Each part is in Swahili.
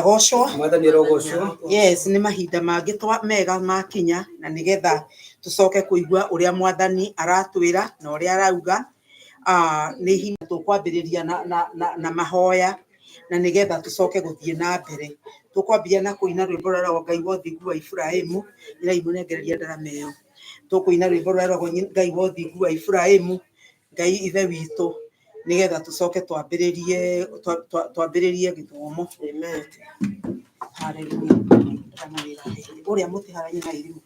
Goshwa yes ni mahinda mangĩ mega makinya na nigetha tucoke kuigua uria mwathani aratwira na uria arauga ni hinya tukwambiriria na mahoya na nigetha tucoke guthie na mbere. Tukwambia na kuina rwimbo rwa Ngai wa Ũthingu wa Ibrahimu ira imunengereria ndarama iyo. Tukuina rwimbo rwa Ngai wa Ũthingu wa Ibrahimu Ngai ithe witu nigetha tucoke twambiririe githomo. Amen. Hallelujah. Uria mutiharanya na irimu.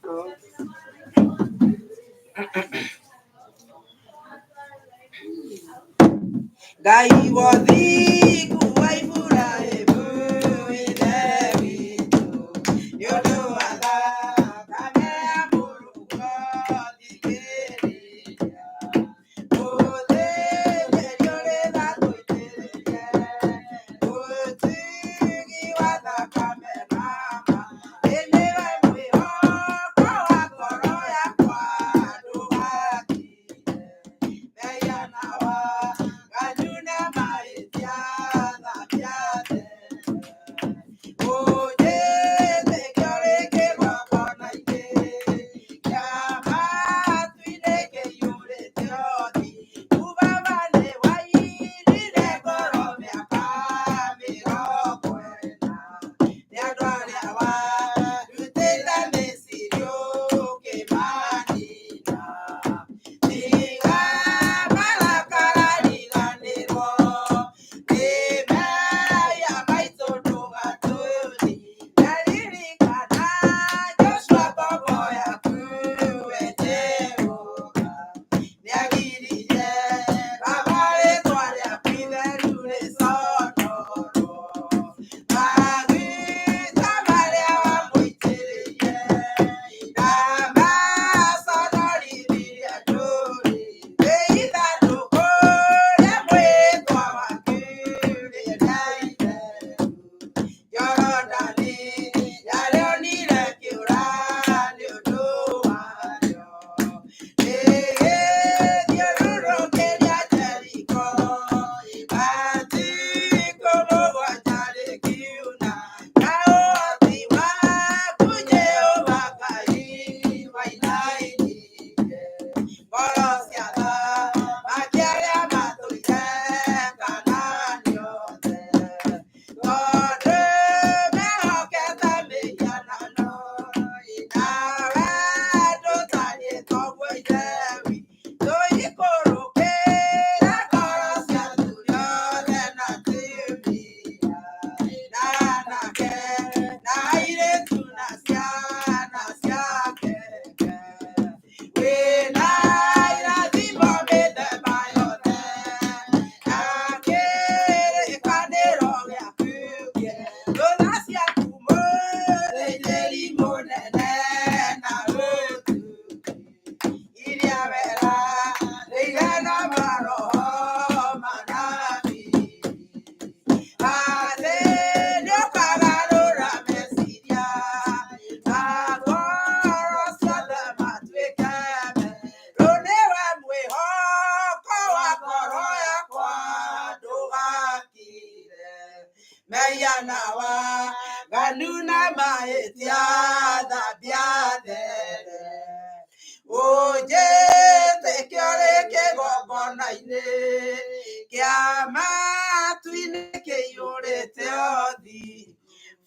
Ngai wa Ũthingu wa Ibrahimu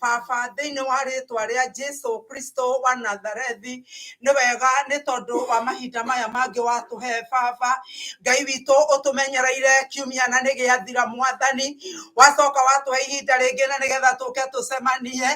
Baba thĩinĩ wa rĩtwa rĩa Jesu Kristo wa Nazarethi nĩ wega nĩ tondũ wa mahinda maya mangĩ watũhe Baba Ngai witũ ũtũmenyereire kiumia na nĩ gĩathira Mwathani wacoka watũhe ihinda rĩngĩ na nĩgetha tũke tũcemanie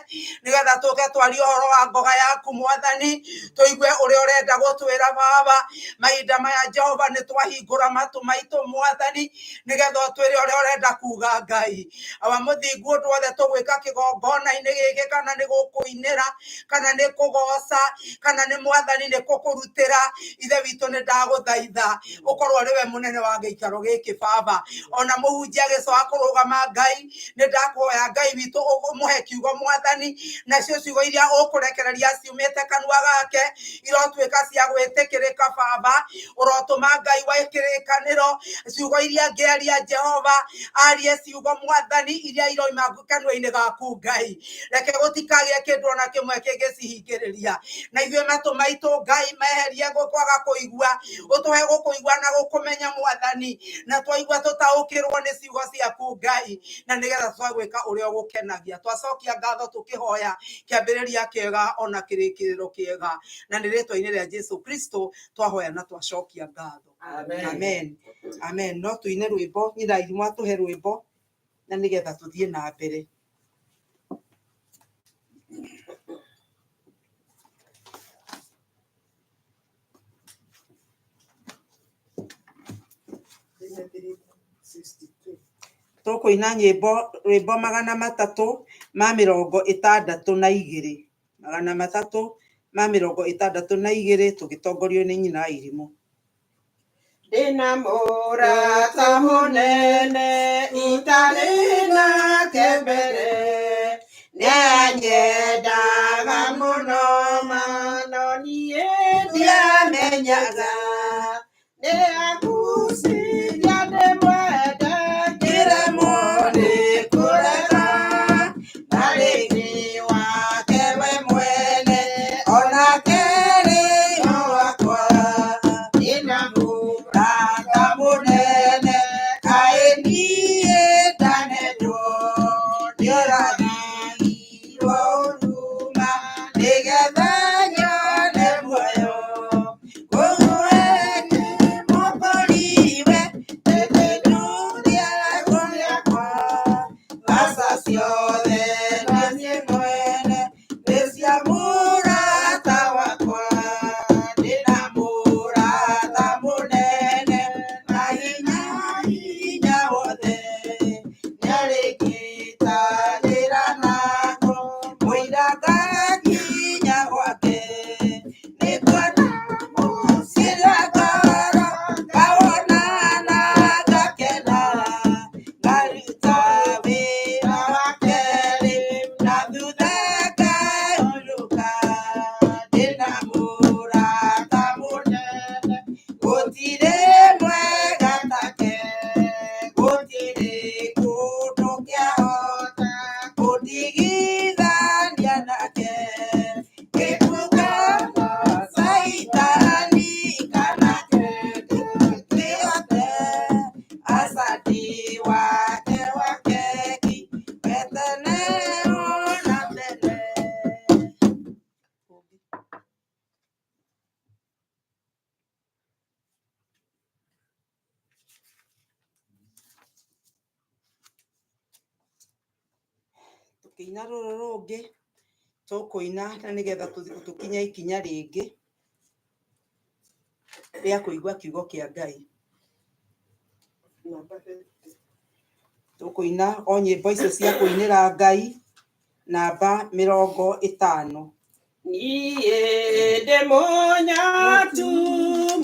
nĩgetha tũke twarie ũhoro wa ngoga yaku Mwathani tũigue ũrĩa ũrenda gũtwĩra Baba mahinda maya Jehova nĩ twahingũra matũ maitũ Mwathani nĩgetha ũtwĩre ũrĩa ũrenda kuga Ngai awa mũthingu ũndũ wothe tũgwĩka kĩgongona kĩgongona-inĩ gĩkĩ, kana nĩ gũkũinĩra, kana nĩ kũgoca, kana nĩ mwathani nĩ kũkũrutĩra. Ithe witũ nĩ ndagũthaitha ũkorwo arĩ we mũnene wa gĩikaro gĩkĩ Baba. Ona mũhunjia agĩcoka kũrũgama, Ngai nĩ ndakũhoya Ngai witũ ũmũhe kiugo Mwathani, nacio ciugo iria ũkũrekereria ciumĩte kanua gake irotuĩka cia gwĩtĩkĩrĩka Baba. Ũrotũma Ngai wa kĩrĩkanĩro ciugo iria ngĩaria Jehova arie ciugo Mwathani iria iroima kanua-inĩ gaku Ngai. Reke gũtikagĩe kĩndũ ona kĩmwe kĩngĩcihingĩrĩria. Na ithuĩ matũ maitũ Ngai meherie kwaga kũigua, ũtũhe gũkũigua na gũkũmenya Mwathani, na twaigua tũtaũkĩrwo nĩ ciugo ciaku Ngai, na nĩgetha twagwĩka ũrĩa ũgũkenagia. Twacokia ngatho tũkĩhoya kĩambĩrĩria kĩega ona kĩrĩkĩrĩro kĩega, na nĩ rĩtwa-inĩ rĩa Jesu Kristo twahoya na twacokia ngatho. Amen. Amen. No tuine rwĩmbo, nyina irimũ atũhe rwĩmbo na nĩgetha tũthiĩ na mbere. Tũkũina rwĩmbo 362 362 tũgĩtongorio nĩ nyina irimũ. Ndĩna mũrata mũnene itarĩ nake mbere, nĩanyendaga mũno no niĩ ndiamenyaga, nĩaguciria ndĩmwende ngĩremwo nĩ kũrega, na rĩngĩ wake we mwene onake rĩo wakwa. Ndĩna mũrata mũnene kaĩ niĩ ndanendwo, nĩoragirwo huruma nĩgetha nyone muoyo. Ũguo nĩ mũkũriwe ndĩthĩnduria gũrĩakwa, mbaca ciothe na niĩ mwene nĩ cia mũrata wakwa. Ndĩna mũrata mũnene na hinya wothe, nĩarĩkĩtanĩra nako mũira ngakinya gwake. Nĩkuona mũcira ngoro ngawonana ngakena, ngaruta wĩra wa kerĩ na thutha ngahurũka. Ndĩna mũrata mũnene gũtirĩ mwega take, gũtirĩ kũndũ kĩahota kũndigithania nake. Gĩkuga Saitani kana kĩndũ gĩothe, acandi wake wa keki we tene ona tene. Tũkĩina rũrũ rũngĩ tũkũina na nĩgetha tũkinye ikinya rĩngĩ rĩa kũigua kiugo kĩa Ngai. Tũkũina o nyĩmbo icio cia kũinĩra Ngai namba 50. Niĩ ndĩ mũnyatu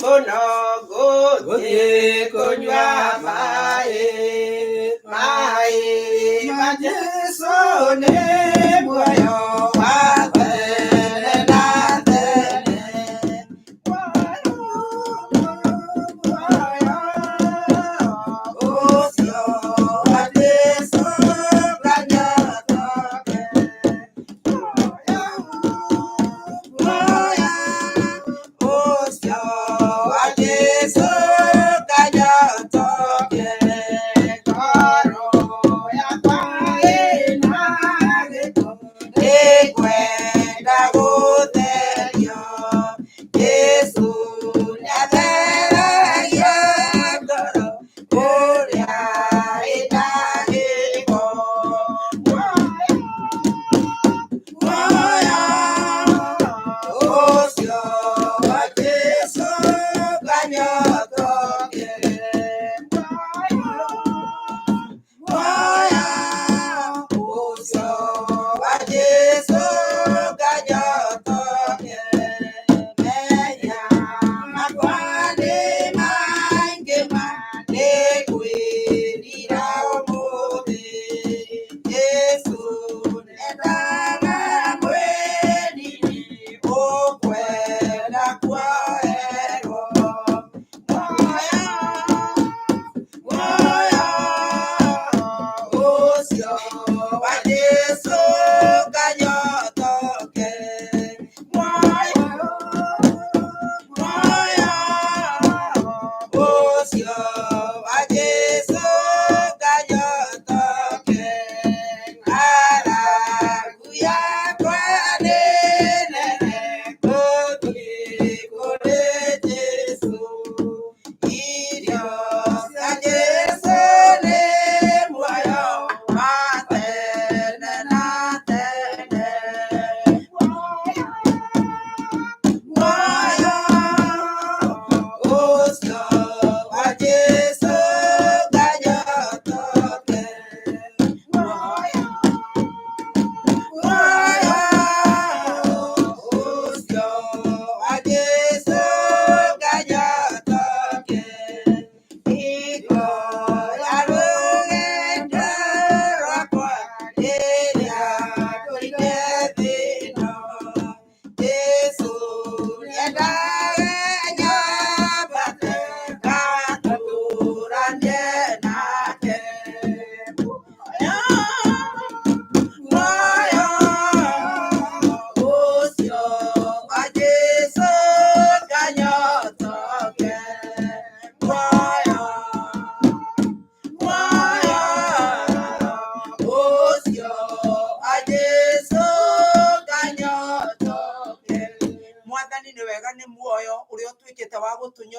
mũno ngũthiĩ kũnyua maĩ ma Jesũ nĩ muoyo wa tene na tene. Muoyo ũcio wa Jesũ nganyotoke. Muoyo ũcio wa Jesũ nganyotoke. Ngoro yakwa ĩna gĩko, nĩngwenda gũtherio. Jesũ nĩatheragia ngoro ũrĩa ĩna gĩko. Muoyo ũcio wa Jesũ nganyotoke. Muoyo ũcio wa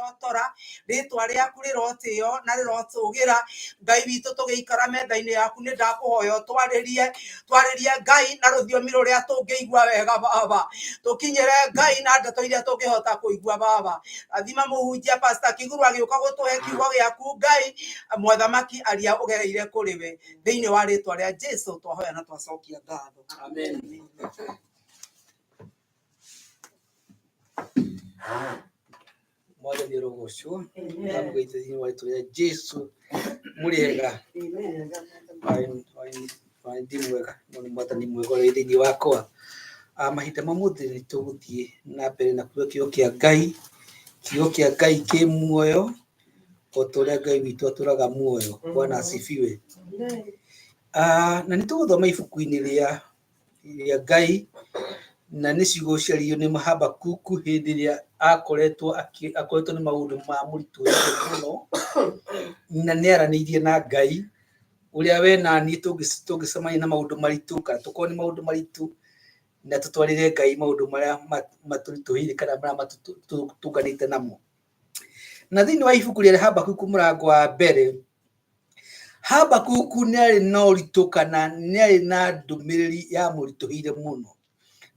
rirotora ritwa riaku rirotio na rirotugira Ngai witu tugiikara metha-ini yaku ni ndakuhoya twaririe Ngai na ruthiomi ruria tungĩigua wega baba tukinyire Ngai na ndeto iria tungĩhota kuigua baba athima muhunjia pastor Kiguru agĩũka gũtũhe kiugo gĩaku Ngai mwathamaki aria ũgereire kũrĩ we thĩinĩ wa rĩtwa rĩa Jesu twahoya na twacokia ngatho amen. Mwathani arogocwo ndamũgeithia thĩinĩ wa rĩtwa rĩa Jesu mũrĩega ndi mwega mũno mwathani mwega ũrĩ thĩinĩ wakwa mahinda mamũthĩ nĩ tũgũthiĩ na mbere na kuuga kiugo kĩa Ngai kĩ muoyo o ta ũrĩa Ngai witũ atũraga muoyo. Bwana asifiwe. Na nĩ tũgũthoma ibuku-inĩ rĩa Ngai na nĩ ciugo ciarĩirio nĩ Habakuku hĩndĩ ĩrĩa akoretwo nĩ maũndũ ma mũritũ mũno na nĩ aranĩirie na Ngai ũrĩa we na niĩ tũngĩcemania na maũndũ maritũ kana tũkorwo nĩ maũndũ maritũ na tũtwarĩre Ngai maũndũ marĩa matũritũhĩire kana marĩa matũtunganĩte namo. Na thĩinĩ wa ibuku rĩa Habakuku mũrango wa mbere, Habakuku nĩ arĩ na ũritũ kana nĩ arĩ na ndũmĩrĩri ya mũritũhĩire mũno.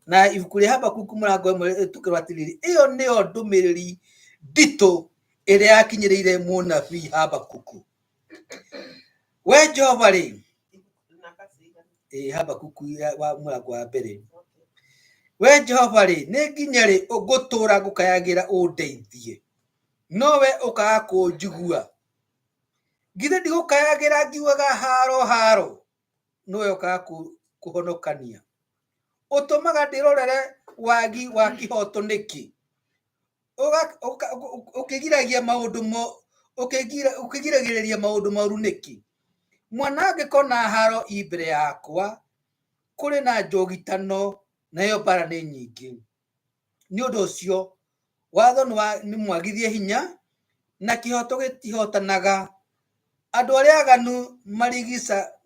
Na ibuku rĩa Habakuku mũrango wa tukĩrwo atĩrĩrĩ, ĩyo nĩyo ndũmĩrĩri nditũ ĩrĩa yakinyĩrĩire mũnabii Habakuku. We Jehova rĩ, Habakuku wa mũrango wa mbere, we Jehova rĩ, nĩ nginya rĩ ngũtũũra ngũkayagĩra ũndeithie nowe ũkaga kũnjigua? Githĩ ndigũkayagĩra ngiugaga haro nowe ũkaga kũhonokania? Ũtũmaga ndĩrorere wagi wa kĩhoto nĩkĩ? Ũkĩgiragĩrĩria maũndũ moru nĩkĩ? Mwanangĩko na haro imbere yakwa, kũrĩ na njogitano nayo mbara nĩ nyingĩ. Nĩ ũndũ ũcio watho nĩ mwagithie hinya na kĩhoto gĩtihotanaga. Andũ arĩa aganu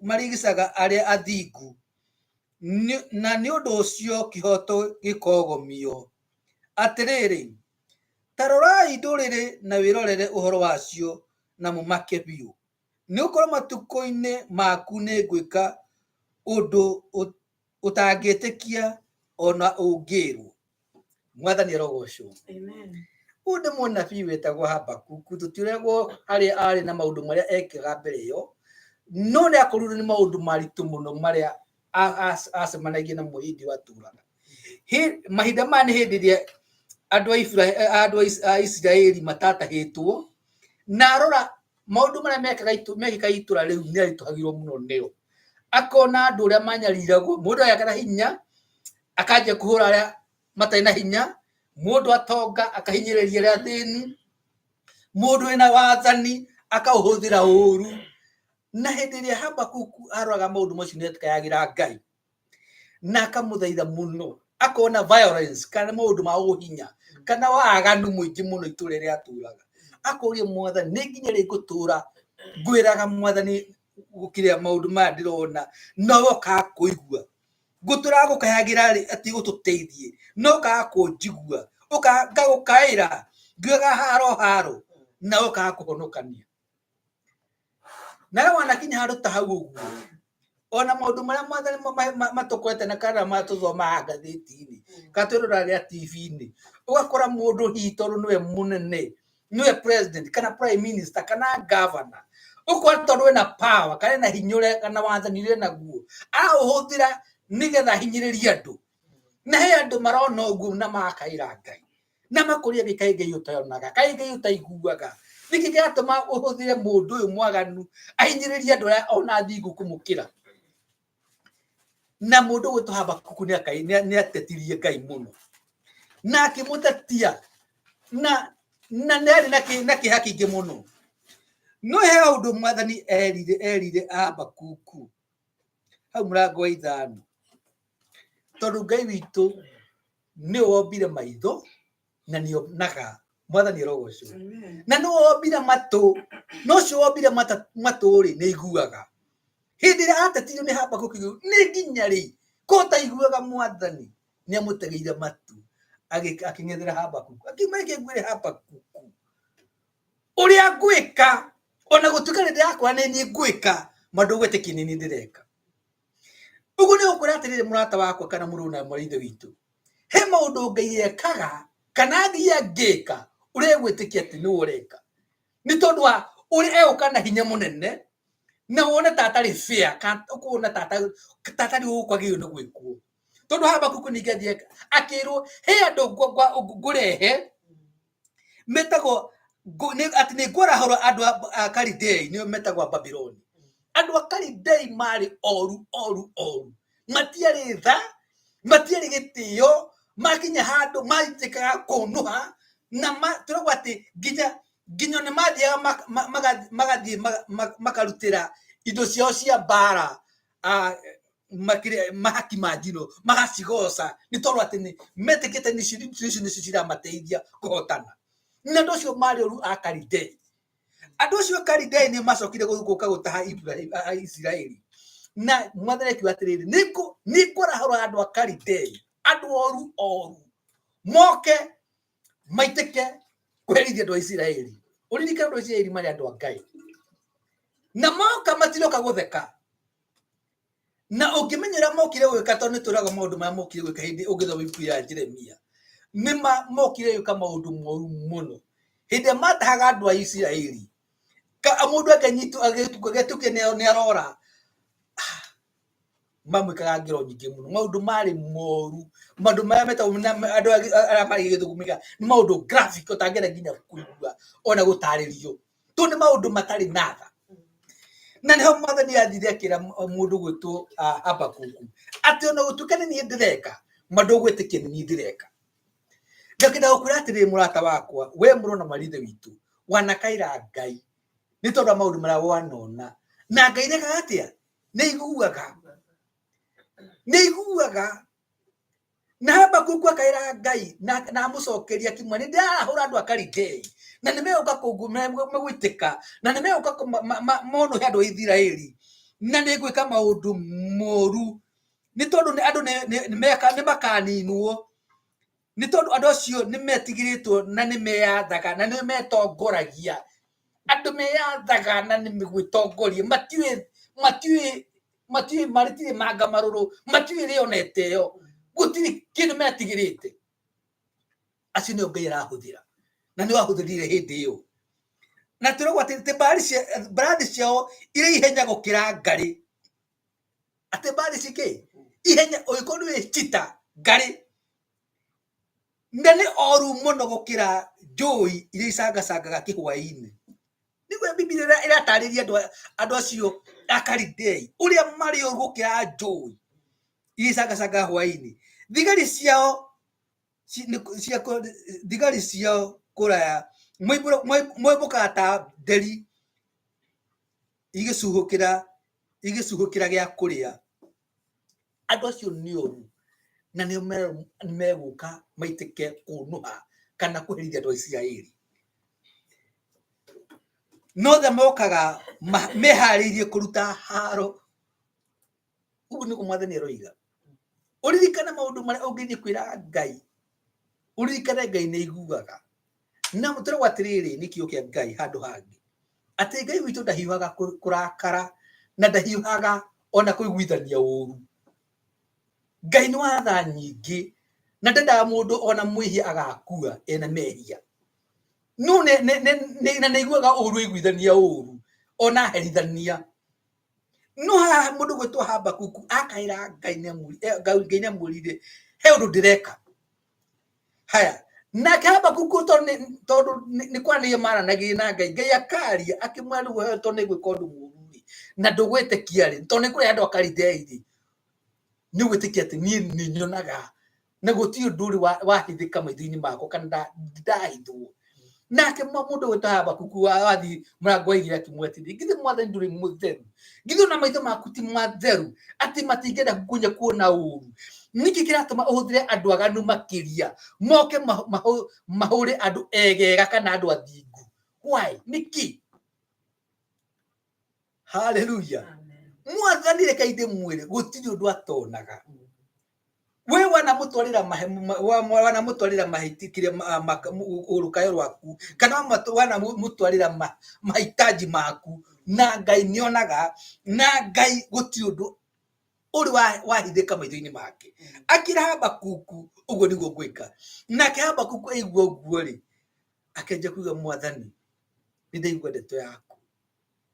marigicaga arĩa athingu, na nĩ ũndũ ũcio kĩhoto gĩkogomio. Atĩrĩrĩ, ta rorai ndũrĩrĩ na wĩrorere ũhoro wacio na mũmake biũ, nĩ gũkorwo matukũ-inĩ maku nĩ ngwĩka ũndũ ũtangĩtĩkia ona ũngĩrwo. Mwathani arogocwo. Amen. Ũyũ nĩ mũnabii wĩtagwo Habakuku. Tũtiũragwo harĩa arĩ na maũndũ marĩa ekaga mbere ĩyo, no nĩ akorirwo nĩ maũndũ maritũ mũno marĩa acemanagia namo hĩndĩ ĩyo atũũraga. Mahinda maya nĩ hĩndĩ ĩrĩa andũ a Isiraeli matatahĩtwo, na arora maũndũ marĩa mekĩka itũũra rĩu nĩ aritũhagĩrwo mũno nĩo. Akona andũ ũrĩa manyariragwo, mũndũ agĩaka na hinya akanjia kũhũra arĩa matarĩ na hinya, mũndũ atonga akahinyĩrĩria arĩa athĩni, mũndũ wĩna wathani akaũhũthĩra ũũru. Na hĩndĩ ĩrĩa Habakuku aroraga maũndũ macio nĩ etikayagĩra Ngai na akamũthaitha mũno, akona violence kana maũndũ ma ũhinya kana waganu mũingĩ mũno itũũra rĩrĩa atũũraga, akoria Mwathani, nĩ nginya rĩ ngũtũũra ngwĩraga Mwathani gũkĩrĩa maũndũ maya ndĩrona nowe ũkaga kũigua? Ngũtũũra ngũkayagĩra rĩ atĩ gũtũteithie no ũkaga kũnjigua? Ngagũkaĩra ngiugaga haro na ũkaga kũhonokania? Nawe wanakinya handũ ta hau ũguo, ona maũndũ marĩa Mwathani matũkwete na kana matũthomaga ngathĩti-inĩ kana twĩroraga TV-inĩ, ũgakora mũndũ hihi tondũ nĩwe mũnene, nĩwe president kana prime minister kana governor, ũkora tondũ wĩna power kana na hinya ũrĩa kana wathani ũrĩa naguo aũhũthĩra nĩgetha hinyĩrĩrie andũ. Na he andũ marona ũguo na makaĩra Ngai na makũria gĩkaĩ Ngai ũtayonaga, kaĩ Ngai ũtaiguaga? Nĩkĩ gĩatũma ũhũthĩre mũndũ ũyũ mwaganu ahinyĩrĩrie andũ arĩa ona athingu kũmũkĩra? Na mũndũ gwĩtwo Habakuku nĩ atetirie Ngai mũno na akĩmũtetia na nĩ arĩ na kĩeha kĩingĩ mũno. No he ũndũ Mwathani erire Habakuku hau mũrango wa 5, tondũ Ngai witũ nĩ wombire maitho na nĩ onaga. Mwathani arogocwo. Na nĩ wombire matũ, no ũcio wombire matũ rĩ nĩ iguaga. Hĩndĩ ĩrĩa atetirio nĩ Habakuku nĩ nginya rĩ kũhota iguaga Mwathani nĩ amũtegeire matũ akĩng'ethera Habakuku, akiuma akĩngwĩre Habakuku, uria gwika ona gutuka rinde yakwa ni gwika mandu gwetiki ni ndireka ugu ni ukura atirire murata wakwa kana muruna mwaithe witu he maundu ngeyekaga kana ngia ngika uria gwetikia ati ni ureka ni tondu wa uri euka na hinya munene na wona tatari fair ka ukuna tatari ukwagio ni gwikwo tondu Habakuku ningethi akirwo he andu ngurehe metago ati ni ngwarahora andu a Kalidei ni metagwo Babiloni andu a Kalidei mari oru matiari tha matiari gitio makinya handu maitikaga kunuha na turagwo ati ginya ne mathia magathie makarutira indo ciao cia bara mahaki majino magacigoca ni tondu ati ni metikite ni cira mateithia kuhotana na andu acio mari oru a Kalidei andu acio Kalidei ni macokire guka gutaha Israeli na mwathani kiuga atiriri ni ngwarahora andu a Kalidei andu oru moke maitike kwerithia andu a Israeli uririkana andu a Israeli mari andu a Ngai na moka matiroka gutheka na ungimenyera mokire gwika tondu turaga maundu ma mokire gwika hindi ungithoma ibuku ya Jeremia nima mokire gwika maundu moru muno hindi matahaga andu a Israeli ka mundu akanyitu agetuke ni arora mamwikaga ngiro nyingi muno maundu mari moru maundu maya meta andu ara mari githugumika ni maundu graphic utangera nginya kuigua ona gutaririo tu ni maundu matari natha na niho mwathani athire akira mundu gwitwo Habakuku ati ona gutukane ni ndireka mandu gwitikia ni ndireka ndakida ukura atiri murata wakwa we murona marithe witu wanakaira Ngai ni tondu maundu mara wanona na Ngai reka atia ni iguaga na Habakuku akaira Ngai na mucokeria kimwe ni ndahura andu a Kalidei na nimeuka megwitika na nimeuka mono andu a Israeli na nigwika maundu moru ni tondu andu ni makaninwo ni tondu andu acio ni metigiritwo na ni meyathaga na ni metongoragia andu meyathaga na ni migwitongoria matiui maritire manga maruru matiui rioneteo gutiri kindu metigirite acio ni Ngai arahuthira na ni wahuthirire hindi iyo na turagwo ati brandi ciao ire ihenya gukira ngari ati brandi cike ihenya oikondu we chita ngari ndani oru muno gukira njui ire icangacangaga kihwa-ini niguo Biblia iratariria andu acio a Kalidei uria mari oru gukira njui ire icangacangaga hwa-ini thigari ciao kuraya mwibuka ta nderi igicuhukira gia kuria andu acio ni oru na ni meguka maitike kunuha kana kuherithia andu a Israeli no the mokaga mehariirie kuruta haro ugu ni kumwathani roiga uririkana maundu maria ungithie kwira Ngai uririkane Ngai ni iguaga na mutoro watiriri ni kio kia Ngai handu hangi ati Ngai witu ndahiuhaga kurakara na ndahiuhaga ona kuiguithania uru Ngai ni watha nyingi na ndenda mundu ona mwihia agakua ena mehia no ne iguaga uru iguithania uru ona herithania no ha mundu gwitwo Habakuku akaira Ngai ne amurire he undu ndireka haya na Habakuku tondu ni kwani maranagia na Ngai akaria akimwari we tondu ni gwika undu muru na ndugwitikia ri tondu ni kuri andu a Kalidei ni gwitikia ati ni nyonaga na guti undu wahithika maitho-ini makwa kana ndahithwo nake mundu gwitwo Habakuku wathi murango igira kimwetithia ngithi mwathani nduri mutheru ngithi na maitho maku ti matheru ati matingenda kunya kuona uru niki kiratuma uhuthire andu aganu makiria moke mahure andu egega kana andu athingu why niki hallelujah mwathani reka inde mwire gutiri undu atonaga we wanamutwarira mahitikire urukayo rwaku kana wanamutwarira mahitaji maku na Ngai nionaga na Ngai guti undu uri wahithika maitho-ini make akira Habakuku uguo niguo gwika nake Habakuku aigua uguo ri akenja kuga Mwathani nindaigua ndeto yaku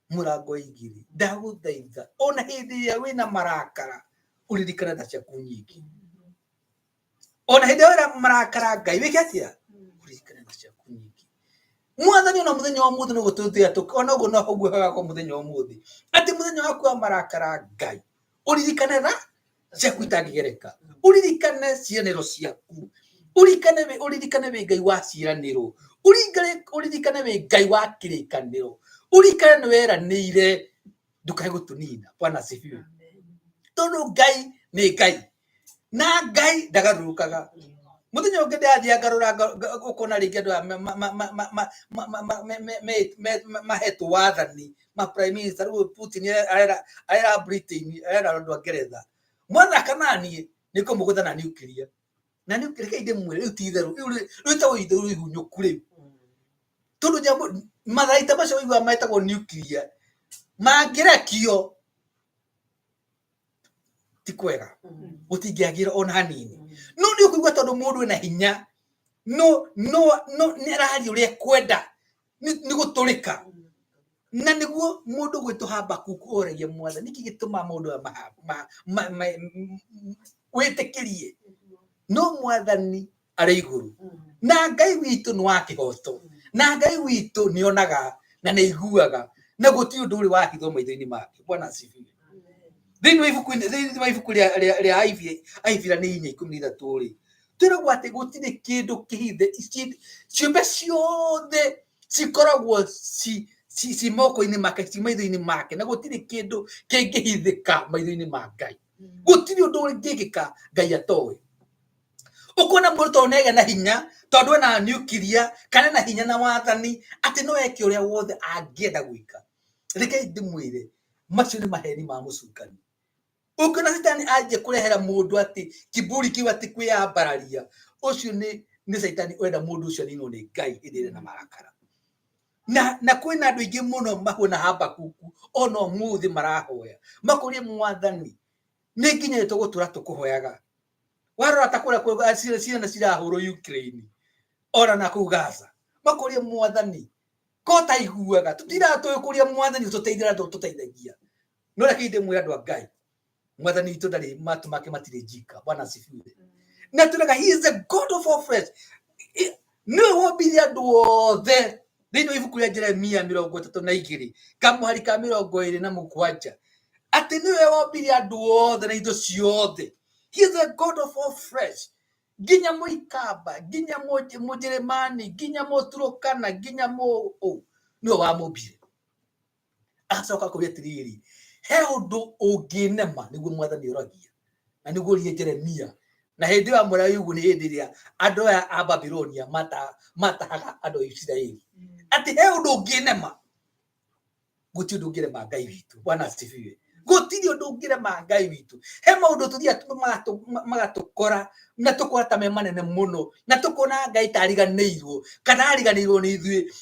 murango igiri ndaguthaitha ona hindi ya wina marakara uririkana tha ciaku nyingi ona hindi ya marakara Ngai wike atia uririkana tha ciaku nyingi Mwathani ona muthenya wa muthi no gututhia ona uguo no hoguo hagako muthenya wa muthi ati muthenya waku wa marakara Ngai uririkane tha ciaku itangigereka uririkane cianiro ciaku uririkane we Ngai wa cianiro uririkane we Ngai wa kirikaniro uririkane weranire ndukae gutunina Bwana asifiwe tondu Ngai ni Ngai na Ngai ndagarurukaga muthenya ungi ndathia ngarura ukona ringi andu mahetu wathani prime minister Putin era Britain era andu a Ngeretha mwana kanani niko muguthana nuclear na nuclear kaide mwire utitheru rutawo itheru ihunyuku riu tondu jamu mathaita macio igwa metagwo nuclear mangirekio ti kwega gutingiagira ona hanini no ni ukuigua tondu mundu ena hinya no ni arari uria kwenda ni guturika na niguo mundu gwitu Habakuku oragia Mwathani niki gituma mundu witikirie no Mwathani ari iguru na Ngai witu ni wa kihoto na Ngai witu ni onaga na ni iguaga na guti undu uri wahithwo maitho-ini make Bwana asifiwe thini wa ibuku ria Aithira ni 4:13 ri twiragwo ati gutire kindu kihithe ciumbe ciothe cikoragwo ci moko-ini make ci maitho-ini make na gutire kindu kingihithika maitho-ini ma Ngai gutire undu ungikika Ngai atowe ukona mundu tonege na hinya tondu ena nuclear kana na hinya na wathani ati no eke uria wothe angienda gwika reke ndimwire macio ni maheni ma mucukani ukona Shetani aje kurehera mundu ati kiburi kiwa ati kwiyambararia ucio ni Shetani wenda mundu ucio nino ni Ngai indire na marakara na kwina andu ingi muno mahuana Habakuku ono muthi marahoya makurie Mwathani ni nginya tugutura tukuhoyaga warora takura kwa ciana cirahurwo Ukraine ora na ku Gaza makurie Mwathani kota iguaga tutiratuikuria Mwathani tuteithira tuteithagia no reke inde mwira andu a Ngai Mwathani itu ndari matu make matire njika Bwana asifiwe na tunaga he is the God of all flesh no wobithia andu othe thini ibuku ria Jeremia 32 kamuhari ka 27 ati niwe wobithia andu othe na indo ciothe he is the God of all flesh ginya muikamba ginya mujeremani ginya muturukana ginya niwe wamubire acoka kuria tiriri he undu unginema niguo Mwathani oragia na niguo rie Jeremia na hindi wa murai ugu ni hindi ria andu a Babilonia matahaga andu a Israeli ati he undu unginema guti undu ungirema Ngai witu Bwana asifiwe gutiri undu ungirema Ngai witu he maundu tuthia magatukora na tukora ta me manene muno na tukona Ngai tariganirwo kana ariganirwo ni ithui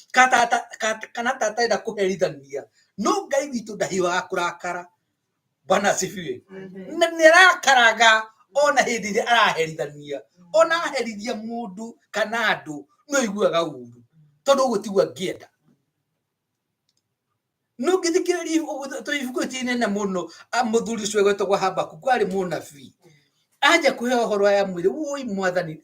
kana tataenda kuherithania no Ngai witu ndahiwa kurakara Bwana asifiwe na nirakaraga ona hindi ria araherithania ona aherithia mundu kana andu no iguaga uru tondu gutigwa ngienda no ngithikiriria ibuku tinene muno muthuri ucio gwetagwo Habakuku ari munabii aja kuhe uhoro aya mwire woi Mwathani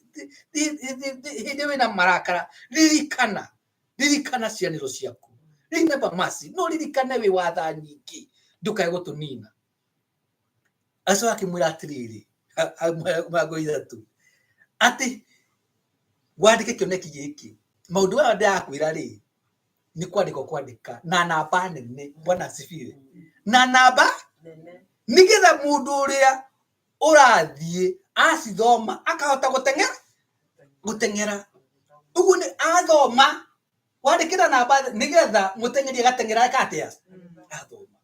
hindi wina marakara ririkana cianiro ciaku remember mercy no ririkane wi watha nyingi ndukae gutunina aso akimwira atiriri mago ithatu ati wandike kioneki giki maundu aya ndakwira ri ni kwandika na namba nene Bwana asifiwe na namba nigetha mundu uria urathie acithoma akahota gutengera ugu ni athoma wandikira namba nigetha mutengeri agatengera akatia athoma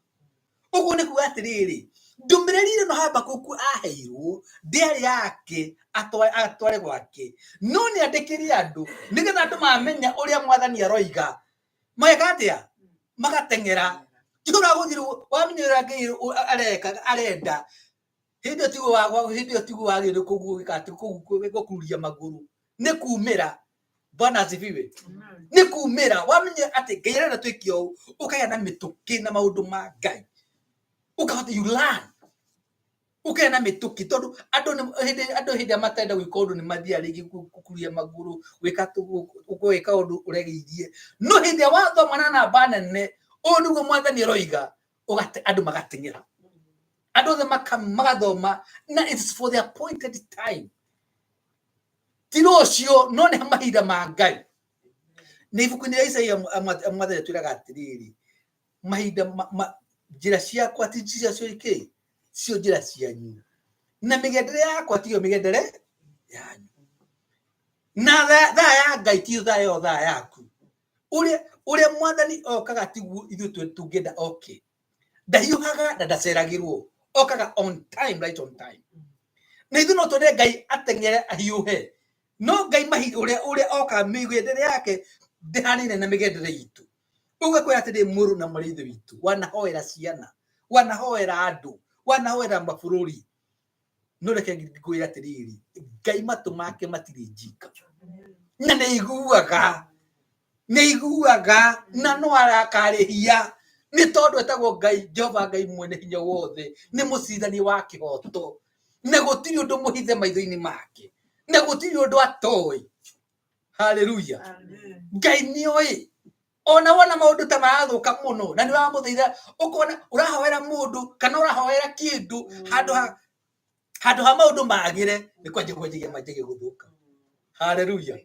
ugu ni kuga atiriri Ndumiriri no Habakuku aheirwo ndiari yake atware gwake no ni andikiri andu nigetha andu mamenya uria mwathani aroiga magatia magatengera tura guthirwo wamenyera ngai arenda hindi tigo wagire kugukati kugukuria maguru ni kumira Bwana asifiwe ni kumira wamenye ati ngai arenda twikio ukaya na mituki na maundu ma ngai ukahota you learn ukena mituki tondu andu hindi amatenda gwika undu ni mathia rigi kukuria maguru gwika undu uregiithie no hindi wathoma na namba nene undu go mwathani roiga andu magatengera andu the magathoma na it's for the appointed time tirocio no ne mahinda ma ngai ni ibuku ni Isaia mwathani twiraga atiriri mahinda njira ciakwa ti njira cio iki sio njira cianyu na migendere yakwa tiyo migendere yanyu na tha ya ngai ti tha yo tha yaku uria mwathani okaga tiguo ithu tungenda okay ndaiuhaga na ndaceragirwo okaga on time right on time na ithu no twende ngai atengere ahiuhe no ngai mahi uria oka migendere yake ndihanine na migendere itu ugakwira ati ndi muru na maritho witu wanahoera ciana wanahoera andu wanahoera mabũrũri no reke ngwira atiriri ngai matu make matiri njika na neiguaga na no arakarehia ni tondu etagwo ngai Jehova ngai mwene hinya wothe ni mucithani wa kihoto na gutiri undu muhithe maitho-ini make na gutiri undu atoi haleluya ngai ni oi ona wana maundu ta marathuka muno na ni wamutheitha ukona urahoera mundu kana urahoera kindu handu ha maundu magire ni kwanjige majige guthuka haleluya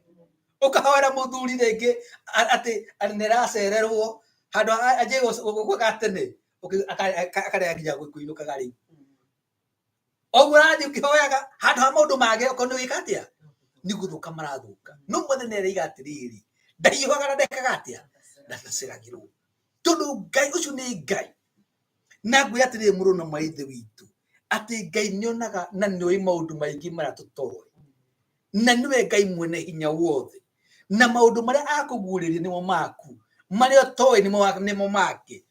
ukahoera muthuri ringi ati niracererwo handu ajige gukwa tene akare nginya kuinuka gari oguo rathi ukihoyaga handu ha maundu magire ukono wikatia ni guthuka marathuka no mothe neriga atiriri ndaihoga na ndekaga atia ndaceragirwo tondu ngai ucio ni ngai na ngwira atiriri muru na maithe witu ati ngai nionaga na nioi maundu maingi maratutoro na niwe ngai mwene hinya wothe na maundu maria akuguriria nimo maku maria toi nimo make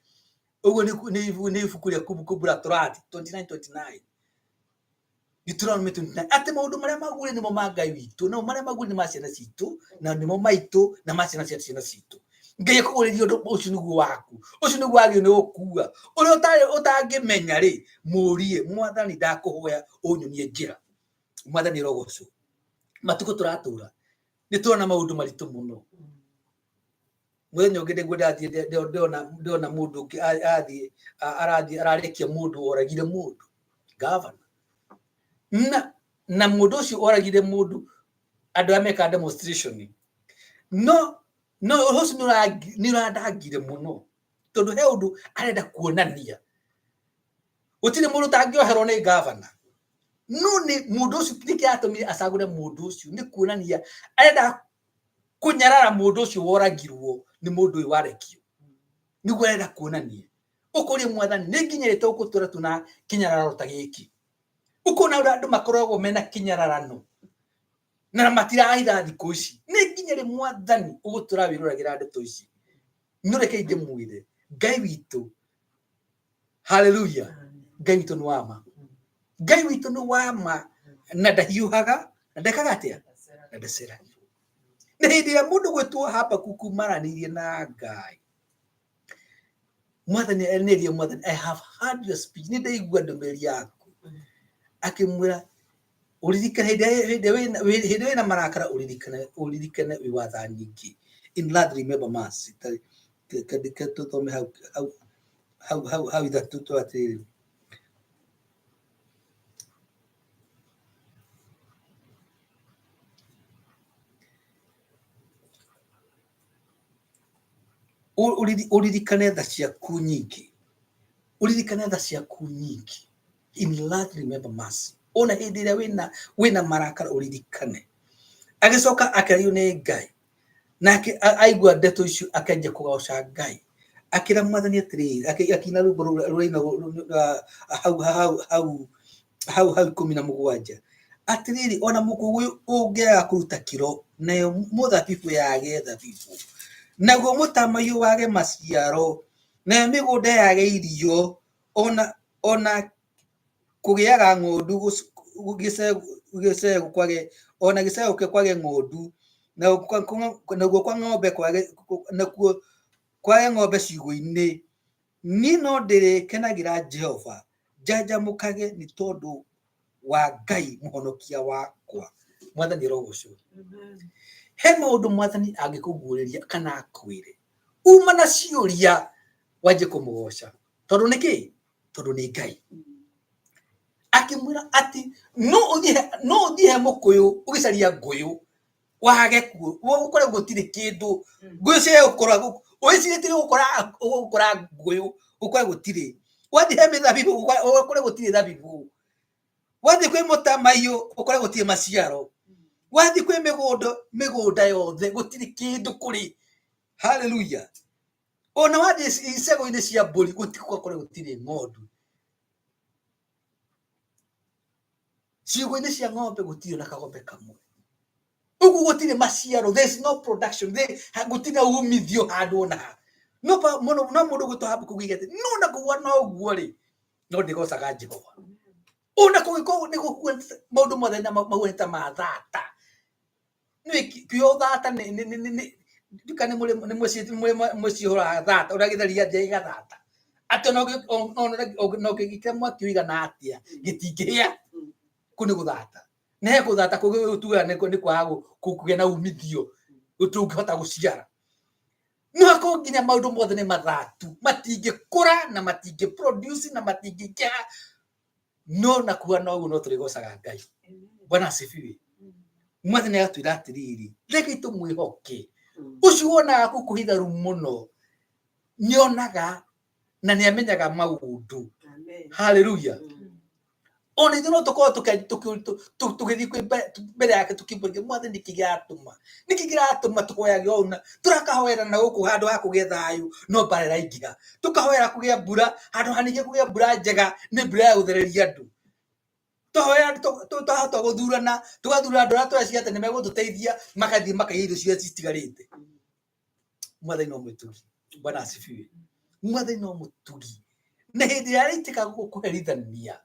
uguo ni ibuku ria Kumbukumbu la Torati 29:29 Deuteronomy 29 ati maundu maria maguri nimo ma ngai witu no maria maguri ni ma ciana citu na nimo maitu na ma ciana citu ngai akuguriria undu ucio niguo waku ucio niguo wagio ni ukua uria utangimenya ri murie mwathani ndakuhoya unyonie njira mwathani rogoco matuko turatura ni tuona maundu maritu muno muthenya ungi ndiona mundu ararekia mundu oragire mundu governor na mundu ucio oragire mundu andu ameka demonstration no ucio ni urandangire muno tondu he undu arenda kuonania utire mundu tangioherwo ni governor no ni mundu ucio niki atumire acagure mundu ucio ni kuonania arenda kunyarara mundu ucio woragirwo ni mundu uyu warekio niguo arenda kuonania ukuri mwathani ni nginyirite gutura tuna kinyararo ta giki ukona ura andu makoragwo mena kinyararano na matiraitha thiku ici ni nginyire mwathani ugutura wiruragira ndeto ici nureke inde mwire ngai witu haleluya ngai witu ni wama ngai witu ni wama na ndahiuhaga na ndekaga atia na ndaceragirwo na hindi ya mundu gwetwo Habakuku maranirie na ngai mwathani eririe mwathani I have heard your speech ni ndaigua ndumiri yaku akimwira uririkane hindi wina marakara uririkane wiwatha nyingi in love remember mercy tuthome how ithatu atiri uririkane tha ciaku nyingi in love remember mercy ona hindi ria wina marakara uririkane agicoka akario ni ngai nake aigua ndeto icio akenja kugoca ngai akira mwathani atiri akina ruina hau 17 atiriri ona mukuguyu ungiaga kuruta kiro nayo muthabibu yage thabibu naguo mutamayu wage maciaro nayo migunda yage irio ona kugiaga ng'ondu gicegu kwage ona gicegu kwage ng'ondu naguo kwa ng'ombe nakuo kwage ng'ombe ciugo-inĩ ni no ndĩrĩkenagĩra Jehova njanjamũkage nĩ tondũ wa Ngai mũhonokia wakwa. Mwathani rogocwo. He maũndũ mwathani angĩkũguũrĩria kana akwĩre uma na ciũria wanjie kũmũgoca tondũ nĩkĩ? Tondũ nĩ Ngai. Akĩmwĩra atĩ no ũthiĩ he mũkũyũ ũgĩcaria ngũyũ wage kuo ũkore gũtirĩ kĩndũ ngũyũ cia gũkora ũgĩcirĩtire gũkora ngũyũ ũkore gũtirĩ. Wathiĩ he mĩthabibũ ũkore gũtirĩ thabibũ. Wathiĩ kwĩ mũtamaiyũ ũkore gũtirĩ maciaro. Wathiĩ kwĩ mĩgũnda yothe gũtirĩ kĩndũ kũrĩ. Haleluya. Ona wathiĩ icegũ-inĩ cia mbũri ũkore gũtirĩ ng'ondu. Ciugo-inĩ cia ng'ombe gũtirĩ na kagombe kamwe. Ũguo gũtirĩ maciaro. There is no production. Gũtirĩ umithio handũ ona ha. No mũndũ gwĩtwo Habakuku kuuga atĩ no na kũgwa no ũguo rĩ no ndĩgocaga Jehova. Ona kũgĩkorwo nĩ gũkua maũndũ mothe na mahuana ma thata. Nĩ kĩo thata nduka nĩ mũciũraga thata ũrĩa gĩtheri gĩathiaga thata. Atĩ no gĩkĩra mwaki ũigana atĩa gĩtingĩhĩa. Kũ nĩ gũthata. Na he gũthata kũgĩtuga nĩ kwaga kũgĩa na umithio ũtũngĩhota gũciara. No akorwo nginya maũndũ mothe nĩ mathatu matingĩkũra na matingĩproduce na matingĩkĩra no na kuga no ũguo no tũrĩgocaga Ngai. Bwana asifiwe. Mwathani agatwĩra atĩrĩrĩ rekei tũmwĩhoke. Ũcio wonaga gũkũ itharu mũno nĩonaga na nĩamenyaga maũndũ. Haleluya. Ona ithuĩ no tũkorwo tũgĩthiĩ mbere yake tũkĩmbũrĩria Mwathani nĩkĩ kĩratũma tũhoyage ũũ na tũrakahoera na gũkũ handũ ha kũgĩa thayũ no mbara ĩraingĩha. Tũkahoera kũgĩa mbura handũ ha ningĩ kũgĩa mbura njega nĩ mbura ya gũthereria andũ. Tũhoera tũhota gũthurana tũgathura andũ arĩa tũreciria atĩ nĩ megũtũteithia magathiĩ makaiya irio ciria citigarĩte. Mwathani no mũtugi. Bwana asifiwe. Mwathani no mũtugi. Na hĩndĩ ĩrĩa araitĩka gũkũherithania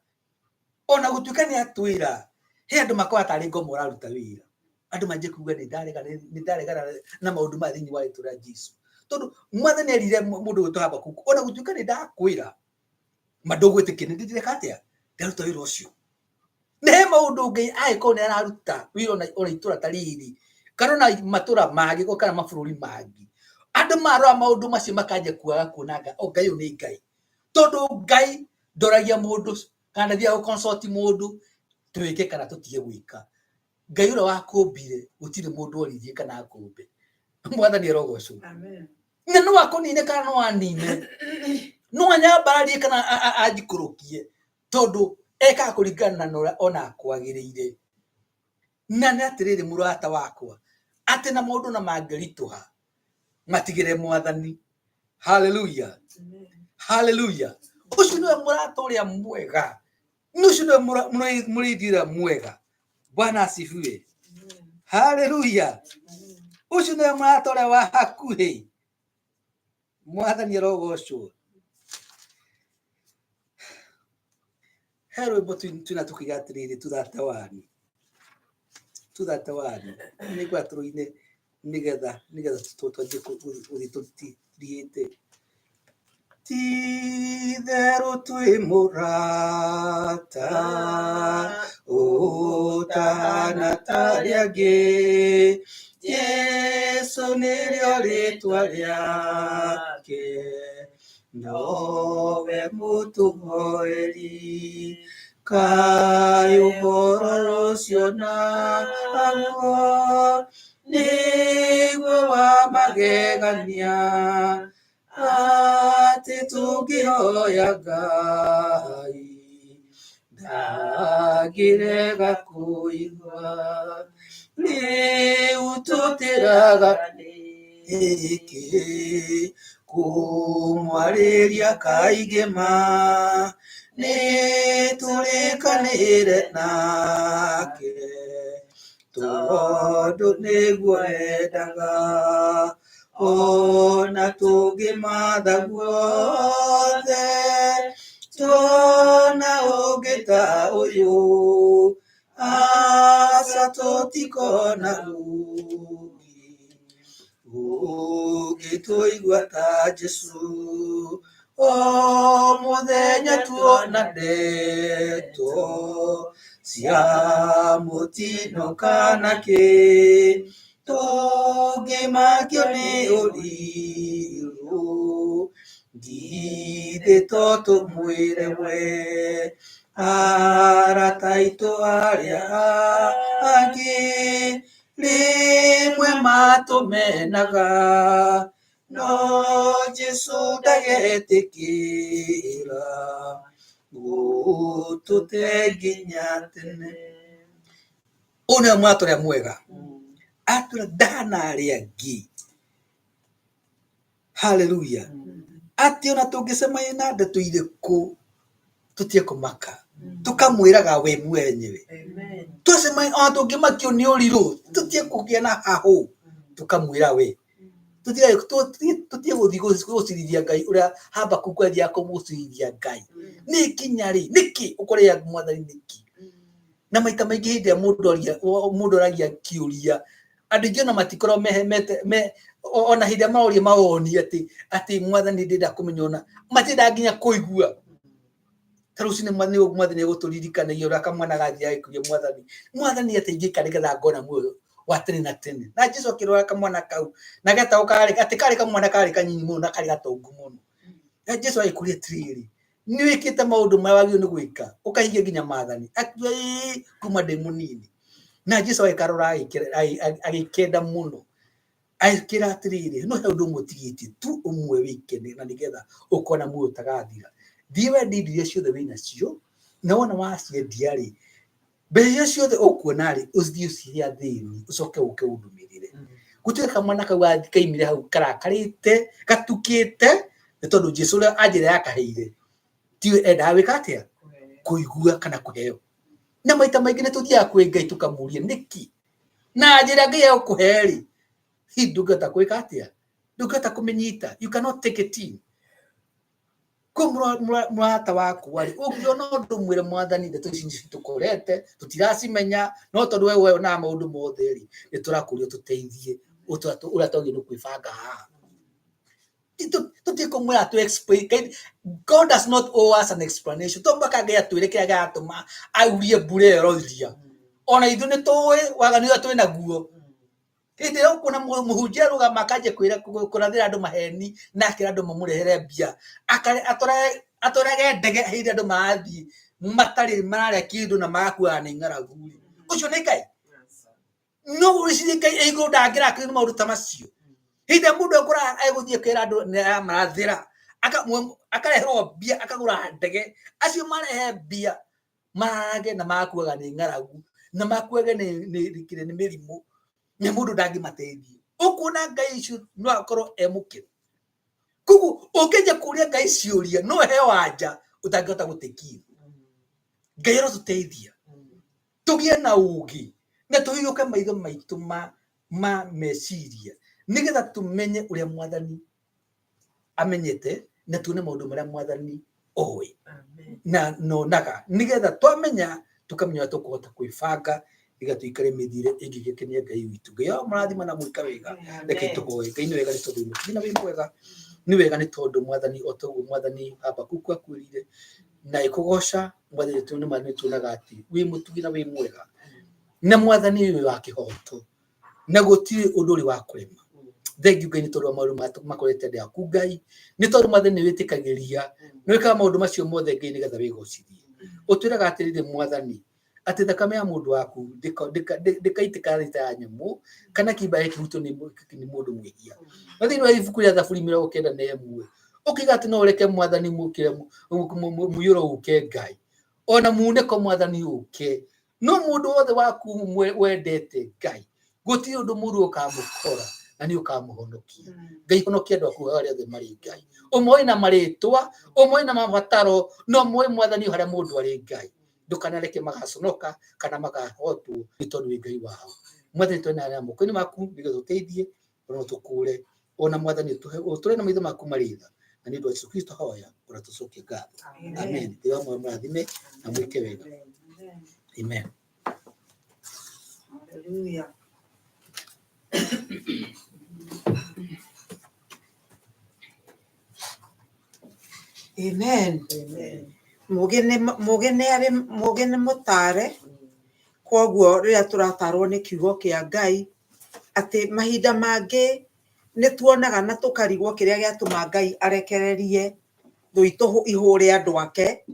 ona gũtuĩka nĩ atwĩra he andũ makoragwo tarĩ ngoma ũraruta wĩra. Andũ manjie kuuga nĩ ndaregana na maũndũ ma thĩinĩ wa rĩĩtwa rĩa Jesũ. Tondũ Mwathani erire mũndũ gwĩtwo Habakuku ona gũtuĩka nĩ ndakwĩra ma ndũgwĩtĩkia nĩ ndĩreka atĩa ndaruta wĩra ũcio. Na he maũndũ Ngai angĩkorwo nĩ araruta wĩra ona itũra ta rĩrĩ kana ona matũra mangĩ kana mabũrũri mangĩ andũ marora maũndũ macio makanjia kuaga kuonaga Ngai ũyũ nĩ Ngai. Tondũ Ngai ndoragia mũndũ kana thia gũconsult mũndũ twĩke kana tũtige gwĩka. Ngai ũrĩa wakũmbire gũtirĩ mũndũ oririe kana akũmbe. Mwathani arogocwo. Amen. Na no akũnine kana no anine. No anyambararie kana anjikũrũkie tondũ eka kũringana na ona akwagĩrĩire. Na nĩ atĩrĩrĩ mũrata wakwa atĩ na maũndũ na mangĩritũha matigĩre Mwathani. Haleluya. Haleluya. Ũcio nĩwe mũrata ũrĩa mwega. Ũcio nĩwe mũrĩithi ũrĩa mwega. Bwana asifiwe. Haleluya. Ũcio nĩwe mũrata ũrĩa wa hakuhĩ. Mwathani arogocwo. He rwĩmbo twĩna tũkiuga atĩrĩrĩ tũthate wani nĩguo tũrũine nĩgetha twanjie gũthiĩ tũthiĩte. Ti-itherũ twĩ mũrata ũtana tarĩ angĩ. Jesũ nĩrĩo rĩĩtwa rĩake nowe mũtũhoeri. Kaĩ ũhoro ũcio naguo nĩguo wa magegania atĩ tũngĩhoya Ngai ndangĩrega kũigua. Rĩu tũtĩraga nĩkĩ kumwarĩria kaingĩ ma nĩ tũrĩkanĩre nake tondũ nĩguo endaga ona tũngĩmatha guothe tuona ũngĩ ta ũyũ aca tũtikona ũngĩtũigua ta Jesu o mũthenya tuona ndeto cia mũtino kana kĩ tũngĩmakio nĩ ũrirũ githĩ to tũmwĩre we arata aitũ arĩa angĩ rĩmwe matũmenaga no Jesu ndagetĩkĩra gũtũte nginya tene. Ũyũ nĩwe mũrato ũrĩa mwega atũra ndanarĩ angĩ. Hallelujah. Atĩ ona tũngĩcemania na ndeto irĩkũ tũtige kũmaka tũkamwĩraga we mwenyewe. Twacemania ona tũngĩmakio nĩ ũrirũ tũtige kũgĩa na hahũ tũkamwĩra we. Tũtige gũthiĩ gũcirithia Ngai ũrĩa Habakuku athiaga kũmũcirithia Ngai. Nĩ ikinya rĩ nĩkĩ ũkorĩa Mwathani nĩkĩ? Na maita maingĩ hĩndĩ ĩrĩa mũndũ aragia kĩũria andũ aingĩ ona matikorwo ona hĩndĩ ĩrĩa maroria mawoni atĩ Mwathani ndĩrenda kũmenya ona matirenda nginya kũigua. Ta rũciinĩ Mwathani egũtũririkanagia ũrĩa kamwana gathiaga gĩkũria Mwathani ateithĩka nĩgetha ngona muoyo wa tene na tene. Na Jesũ akĩrora kamwana kau na getaũ atĩ karĩ kamwana karĩ kanyini mũno na karĩ gatongu mũno. Na Jesũ agĩkũria atĩrĩrĩ nĩ wĩkĩte maũndũ marĩa wagĩrĩirwo nĩ gwĩka ũkahingia nginya maathani. Akiuga kuma ndĩ mũnini. Na Jesũ agĩkarora agĩkenda mũno agĩkĩra atĩrĩrĩ no he ũndũ ũmwe ũtigĩtie tu ũmwe wĩke na nĩgetha ũkona muoyo ũtagathira. Thiĩ wendie indo iria ciothe wĩ nacio na wona waciendia rĩ mbeca icio ciothe ũkuona rĩ ũthiĩ ũcihe athĩni ũcoke ũke ũndũmĩrĩre. Gũtirĩ kamwana kau kaimire hau karakarĩte gatukĩte nĩ tondũ Jesũ ũrĩa anjĩra yakaheire tiwe endaga gwĩka atĩa kũigua kana kũheo. Na maita maingĩ nĩ tũthiaga kwĩ Ngai tũkamũria nĩkĩ na njĩra Ngai egũkũhe rĩ ndũngĩhota gwĩka atĩa ndũngĩhota kũmĩnyita. You cannot take it in. Mũrata wakwa rĩ ũngĩona ũndũ mwĩre Mwathani ndeto ici tũkorete tũtiracimenya no tondũ we na maũndũ mothe rĩ nĩ tũrakũria tũteithie ũrĩa twagĩrĩirwo nĩ kwĩbanga haha. Tũtige kũmwĩra to explain. God does not owe us an explanation. To mbaka Ngai atwĩre kĩrĩa gĩatũma aurie mbura ĩroria. Ona ithuĩ nĩ tũĩ waganu ũrĩa twĩ naguo. Hĩndĩ ĩrĩa ũkuona mũhunjia arũgama akanjia kũrathĩra andũ maheni na akĩra andũ mamũrehere mbia atwarage ndege hĩndĩ andũ marathiĩ matarĩ mararĩa kĩndũ na magakuaga nĩ ng'aragu rĩ ũcio nĩ Ngai? No ũrĩcirie Ngai igũrũ ndangĩrakĩrĩ nĩ maũndũ ta macio. Hĩndĩ ĩrĩa mũndũ egũthiĩ kwĩra andũ nĩ marathĩra akareherwo mbia akagũra ndege acio marehe mbia marage na magakuaga nĩ ng'aragu na makuage nĩ mĩrimũ na mũndũ ndangĩmateithia. Ũkuona Ngai icio no akorwo mũkĩru. Koguo ũngĩnja kũria Ngai ciũria no heo anja ũtangĩhota gũtekia. Ngai arotũteithia tũgĩe na ũũgĩ na tũhiyũke maitho maitũ ma meciria nĩgetha tũmenye ũrĩa Mwathani amenyete na tuone maũndũ marĩa Mwathani oĩ na nonaga nĩgetha twamenya tũkamenya tũkũhota kwĩbanga nĩgetha tũikare mĩthiĩre ĩngĩgĩkenia Ngai witũ. Ngai amũrathima na mwĩka wega reke tũhoe. Ngai nĩ wega nĩ tondũ mũtumia wĩ mwega nĩ wega nĩ tondũ Mwathani o toguo Mwathani Habakuku akwĩrire na ĩkũgoca Mwathani nĩ tuonaga atĩ wĩ mũtugi na wĩ mwega na Mwathani wĩ wa kĩhoto na gũtirĩ ũndũ ũrĩ wa kũrema. Thengiũ Ngai nĩ tondũ wa maũndũ makorete ndĩ aku Ngai nĩ tondũ Mwathani nĩ wĩtĩkagĩria nĩ wĩkaga maũndũ macio mothe Ngai nĩgetha wĩgocithie. Ũtwĩraga atĩrĩrĩ Mwathani atĩ thakame ya mũndũ waku ndĩkaitĩka rĩta ya nyamũ kana kĩimba gĩkĩhutio nĩ mũndũ mwĩhia. Na thĩinĩ wa ibuku rĩa Thaburi 91 ũkiuga atĩ no ũreke Mwathani mũiyũro ũke Ngai ona muunĩko Mwathani ũke no mũndũ wothe waku wendete Ngai gũtirĩ ũndũ mũru ũkamũkora na nĩ ũkamũhonokia. Ngai honokia andũ aku arĩa othe marĩ Ngai, ũmoĩ na marĩtwa, ũmoĩ na mabataro, no ũmoĩ Mwathani harĩa mũndũ arĩ Ngai. Ndũkanareke magaconoka kana makahotwo nĩ tondũ wĩ Ngai wao. Mwathani twĩ na moko-inĩ maku nĩgetha ũteithie ona tũkũre, ona Mwathani ũtũre na maitho maku marĩ tha, na nĩ ũndũ wa Jesũ Kristo hoya ũra tũcokie ngatho. Amen. Ngai wa mũrathime na mwĩke wega. Amen. Hallelujah. Amen. Mugene mutare koguo riria turatarwo ni kiugo kia Ngai ati mahinda mangi ni tuonaga na tukarigwo kiria giatuma Ngai arekererie thuitu ihure andu ake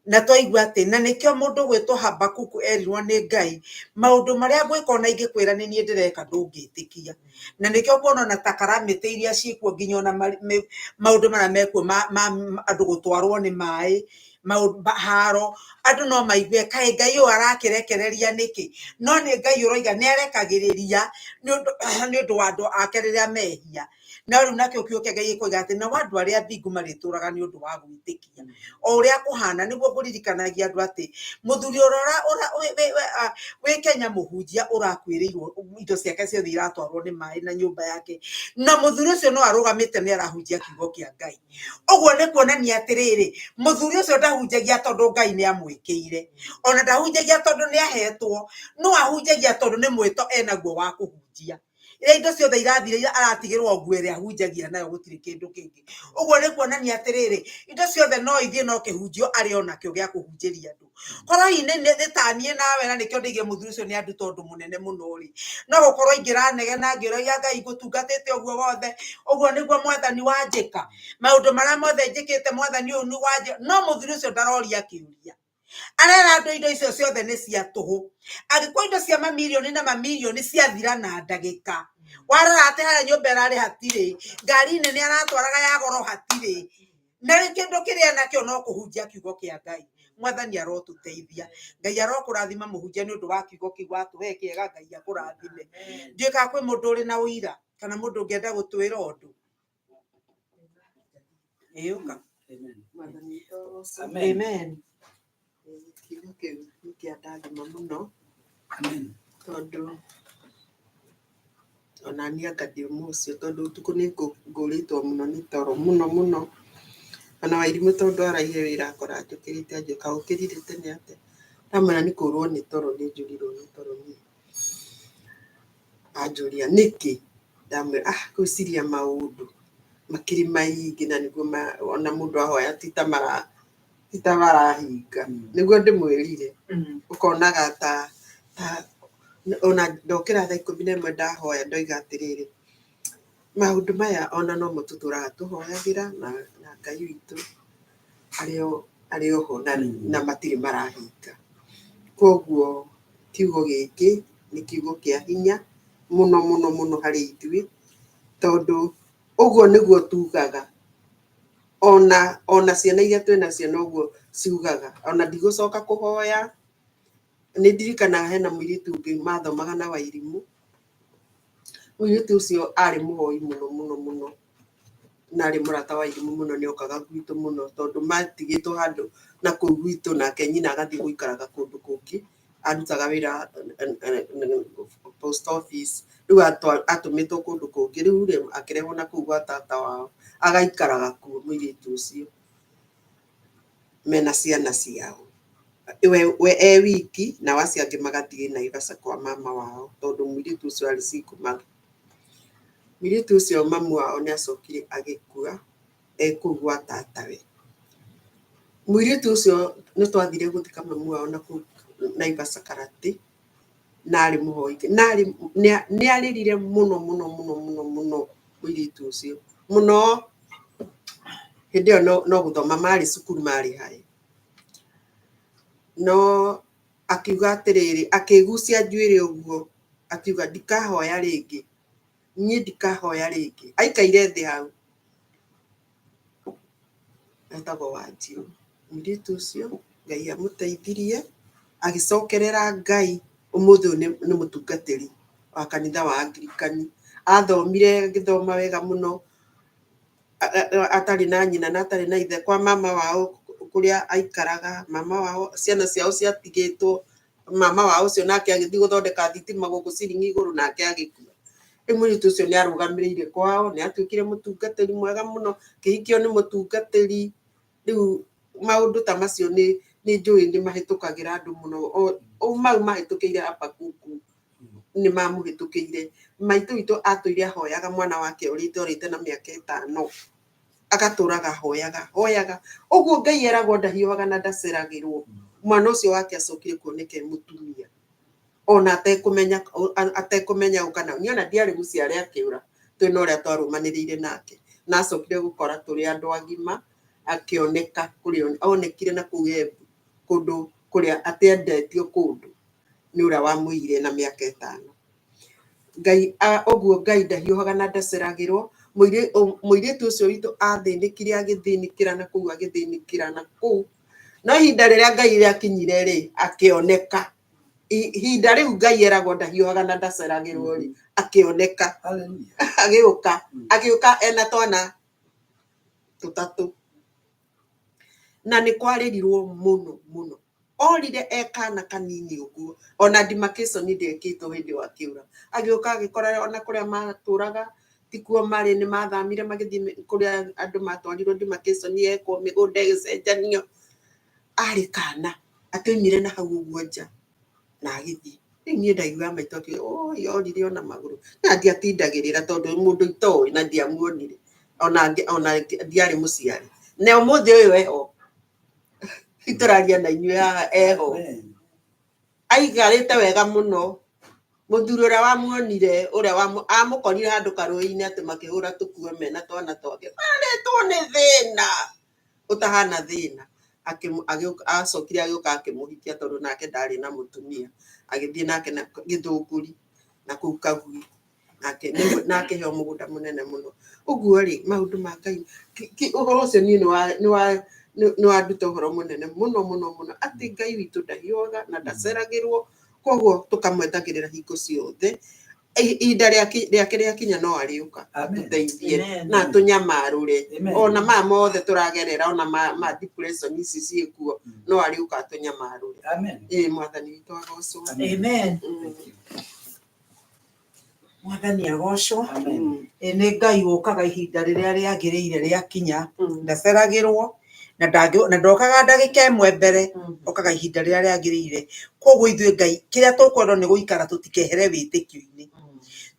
na twaigua ati na nikio mundu gwitwo Habakuku erirwo ni Ngai maundu maria gwika ona ingikwira ni nie ndireka ndungitikia na nikio kuona na takaramite iria ciikuo nginya ona maundu maria mekuo andu gutwarwo ni mai haro andu no maigue kai Ngai uyu arakirekereria niki no ni Ngai uroiga ni arekagiriria ni undu wa andu ake riria mehia na riu nakio kiuke Ngai ikoiga ati na andu aria thingu marituraga ni undu wa gwitikia o uria kuhana niguo kuririkanagia andu ati muthuri we Kenya muhunjia urakwiriirwo indo ciake ciothe iratwarwo ni mai na nyumba yake na muthuri ucio no arugamite ni arahunjia kiugo kia Ngai uguo ni kuonania atiriri muthuri ucio ndahunjagia tondu Ngai ni amwikiire ona ndahunjagia tondu ni ahetwo no ahunjagia tondu ni mwito enaguo wa kuhunjia indo ciothe irathire aratigirwo nguo iria ahunjagia nayo gutiri kindu kingi uguo ni kuonania atiriri indo ciothe no ithie no kihunjio ari ona kio gia kuhunjiria andu korwo ine thitanie nawe na nikio ndige muthuri ucio ni andu tondu munene muno ri no gukorwo ingiranegena ngiroiga Ngai gutungatite uguo wothe uguo niguo Mwathani wanjika maundu maria mothe njikite Mwathani uyu ni wanje no muthuri ucio ndaroria kiuria arera andu indo icio ciothe ni cia tuhu angĩkorwo indo cia mamirioni na mamirioni ciathira na ndagĩka warora atĩ harĩa nyũmba ĩrarĩ hatirĩ ngari nene aratwaraga ya goro hatirĩ na kĩndũ kĩrĩa nakĩo no kũhunjia kiugo kĩa Ngai Mwathani arotũteithia Ngai arokũrathima mũhunjia nĩ ũndũ wa kiugo kĩu watũhe kĩega Ngai akũrathime ndiũka kwĩ mũndũ ũrĩ na ũira kana mũndũ ũngĩenda gũtwĩra ũndũ ĩũka amen kiugo kiu nĩ kĩandathima mũno tondũ ona niĩ anga ndĩ mũcio tondũ ũtukũ nĩ ngũrĩtwo mũno nĩ toro mũno ona Wairimu tondũ araige wĩra akora njũkĩrĩte anjũka ũkĩrire tene atĩa ndamwĩra nĩ kũrwo nĩ toro nĩ njũrirwo nĩ toro niĩ anjũria nĩkĩ ndamwĩra gwĩciria maũndũ makĩrĩ maingĩ na nĩguo ona mũndũ ahoya titamarahinga nĩguo ndĩmwĩrire ũkonaga ta ona ndokĩra thaa 11 ndahoya ndoiga atĩrĩrĩ maũndũ maya ona no mo tũtũraga tũhoyagĩra na Ngai witũ arĩ oho na matirĩ marahinga koguo kiugo gĩkĩ nĩ kiugo kĩa hinya mũno harĩ ithuĩ tondũ ũguo nĩguo tugaga ona ciana iria twĩnacio noguo ciugaga ona ndigũcoka kũhoya nĩ ndirikanaga hena mũirĩtu ũngĩ mathomaga na Wairimu mũirĩtu ũcio arĩ mũhoi mũno na arĩ mũrata wa Wairimu mũno nĩ okaga gwitũ mũno tondũ matigĩtwo handũ na kũu gwitũ nake nyina agathiĩ gũikaraga kũndũ kũngĩ arutaga wĩra post office rĩu atũmĩtwo kũndũ kũngĩ rĩu akĩrehwo na kũu gwa tata wao agaikaraga kuo mũirĩtu ũcio mena ciana ciao we wiki na acio angĩ magathiĩ Naivasha kwa mama wao tondũ mũirĩtu ũcio arĩ sikuma mũirĩtu ũcio mamu wao nĩ acokire agĩkua kũu gwa tatawe mũirĩtu ũcio nĩ twathire gũthika mamu wao na kũu Naivasha Karati na arĩ mũhoi na nĩ arĩrire mũno mũirĩtu ũcio mũno hĩndĩ ĩyo no gũthoma marĩ cukuru marĩ haĩ no akiuga atĩrĩrĩ akĩgucia njuĩrĩ ũguo akiuga ndikahoya rĩngĩ niĩ ndikahoya rĩngĩ aikaire thĩ hau etagwo Wanjiru mũirĩtu ũcio Ngai amũteithirie agĩcokerera Ngai ũmũthĩ nĩ mũtungatĩri wa kanitha wa Anglikani athomire gĩthoma wega mũno atarĩ na nyina na atarĩ na ithe kwa mama wao kũrĩa aikaraga mama wao ciana ciao ciatigĩtwo mama wao ũcio nake agĩthiĩ gũthondeka thitima gũkũ ciringi igũrũ nake agĩkua rĩu mũirĩtu ũcio nĩ arũgamĩrĩire kwao nĩ atuĩkire mũtungatĩri mwega mũno kĩhikio nĩ mũtungatĩri rĩu maũndũ ta macio nĩ njũĩ nĩ mahĩtũkagĩra andũ mũno o mau mahĩtũkĩire Habakuku nĩ mamũhĩtũkĩire maitũ witũ atũire ahoyaga mwana wake orĩte na mĩaka 5 agatũraga hoyaga ũguo Ngai eragwo ndahiũhaga na ndaceragĩrwo mwana ũcio wake acokire kuoneka mũtumia ona atekũmenya kana niona ndiarĩ mũciare akĩũra twĩna ũrĩa twarũmanĩrĩire nake na acokire gũkora tũrĩ andũ agima akĩoneka kũrĩa onekire na kũu kũndũ kũrĩa atendetio kũndũ nĩ ũrĩa wamũire na mĩaka 5 Ngai ũguo Ngai ndahiũhaga na ndaceragĩrwo mũirĩtu ũcio witũ athĩnĩkire agĩthĩnĩkĩra na kũu no ihinda rĩrĩa Ngai rĩakinyire rĩ akĩoneka ihinda rĩu Ngai eragwo ndahiũhaga na ndaceragĩrwo rĩ akĩoneka agĩũka ena twana 3 na nĩ kwarĩrirwo mũno orire ekana kanini ũguo ona demarcation ndĩekĩtwo hĩndĩ wa kĩũra agĩũka agĩkora ona kũrĩa matũraga tikuo marĩ nĩ mathamire magĩthiĩ kũrĩa andũ matwarirwo demarcation yekwo mĩgũnda ĩgĩcenjanio arĩ kana atũimire na hau ũguo nja na agĩthiĩ rĩu niĩ ndaigua maitũ yorire ona magũrũ na ndiatindagĩrĩra tondũ mũndũ itoĩ na ndiamuonire ona ndiarĩ mũciari na ũmũthĩ ũyũ eho itũraria na inyuĩ haha eho aigarĩte wega mũno mũthuri ũrĩa wamuonire ũrĩa amũkorire handũ karũĩ-inĩ atĩ makĩhũra tũkuo mena twana twake arĩtwo nĩ thĩna ũtahana thĩna acokire agĩũka akĩmũhikia tondũ nake ndarĩ na mũtumia agĩthiĩ nake na gĩthũngũri na kũu Kagui nake heo mũgũnda mũnene mũno ũguo rĩ maũndũ ma Ngai ũhoro ũcio niĩ nĩ wanduta ũhoro mũnene mũno atĩ Ngai witũ ndahiũhaga na ndaceragĩrwo koguo tũkamwetagĩrĩra hingo ciothe ihinda rĩake rĩakinya no arĩũka atũteithie na tũnyamarũre ona mothe tũragerera ona ma depression ici ciĩkuo no arĩũka atũnyamarũre mwathani witũ agocwo amen mwathani agocwo nĩ Ngai ũkaga ihinda rĩrĩa rĩagĩrĩire rĩakinya ndaceragĩrwo na ndokaga ndagĩka ĩmwe mbere okaga ihinda rĩrĩa rĩagĩrĩire koguo ithuĩ Ngai kĩrĩa tũkwenda nĩ gũikara tũtikehere wĩtĩkio-inĩ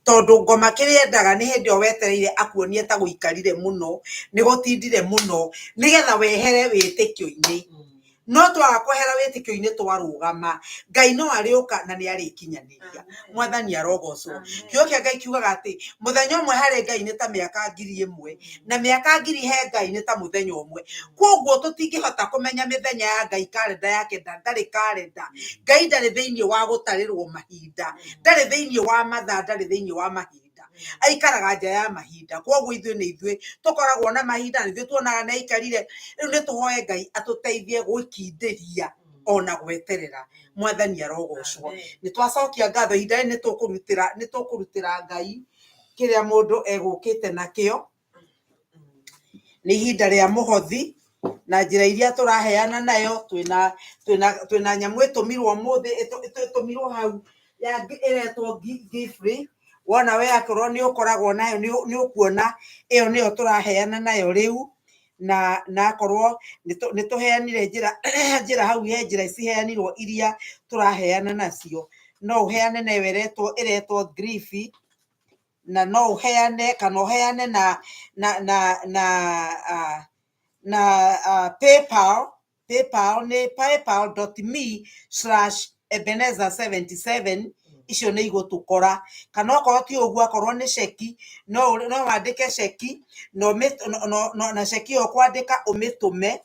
tondũ ngoma kĩrĩa endaga nĩ hĩndĩ o wetereire akuonie ta gũikarire mũno nĩ gũtindire mũno nĩgetha wehere wĩtĩkio-inĩ no twaga kwehera wĩtĩkio-inĩ twarũgama Ngai no arĩũka na nĩ arĩkinyanĩria mwathani arogocwo kĩo kĩa Ngai kiugaga atĩ mũthenya ũmwe harĩ Ngai nĩ ta mĩaka 1000 na mĩaka 1000 he Ngai nĩ ta mũthenya ũmwe koguo tũtingĩhota kũmenya mĩthenya ya Ngai kalenda yake ndarĩ kalenda Ngai ndarĩ thĩinĩ wa gũtarĩrwo mahinda ndarĩ thĩinĩ wa mathaa ndarĩ thĩinĩ wa mahinda aikaraga nja ya mahinda koguo ithuĩ tũkoragwo na mahinda nĩ tuonaga nĩ aikarire rĩu nĩ tũhoe Ngai atũteithie gwĩkindĩria ona gweterera mwathani arogocwo nĩ twacokia ngatho ihinda nĩ tũkũrutĩra Ngai kĩrĩa mũndũ egũkĩte nakĩo nĩ ihinda rĩa mũhothi na njĩra iria tũraheana nayo twĩna nyamũ ĩtũmirwo mũthĩ ĩtũmirwo hau ya ĩretwo gift wona we akorwo nĩ ũkoragwo nayo nĩ ũkuona ĩyo nĩyo tũraheana nayo rĩu na akorwo nĩ tũheanire njĩra hau he njĩra iciheanirwo iria tũraheana nacio no ũheane nayo ĩretwo grief na no ũheane kana ũheane na PayPal nĩ paypal.me/Ebenezer77 icio nĩ igũtũkora kana okorwo ti ũguo akorwo nĩ ceki no wandĩke ceki na ceki ĩyo kwandĩka ũmĩtũme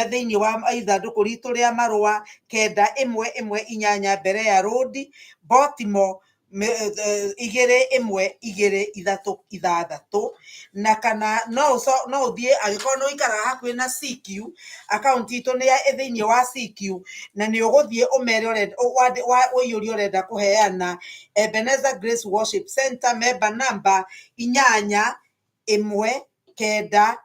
thĩinĩ wa ithandũkũ ritũ rĩa marũa 9118 Berea Road Baltimore 21236 na kana no ũthiĩ angĩkorwo nĩ ũikaraga hakuhĩ na CQ akaunti itũ nĩ thĩinĩ wa CQ na nĩ ũgũthiĩ ũmere ũiyũrie ũrenda kũheana Ebenezer Grace Worship Center member number 81943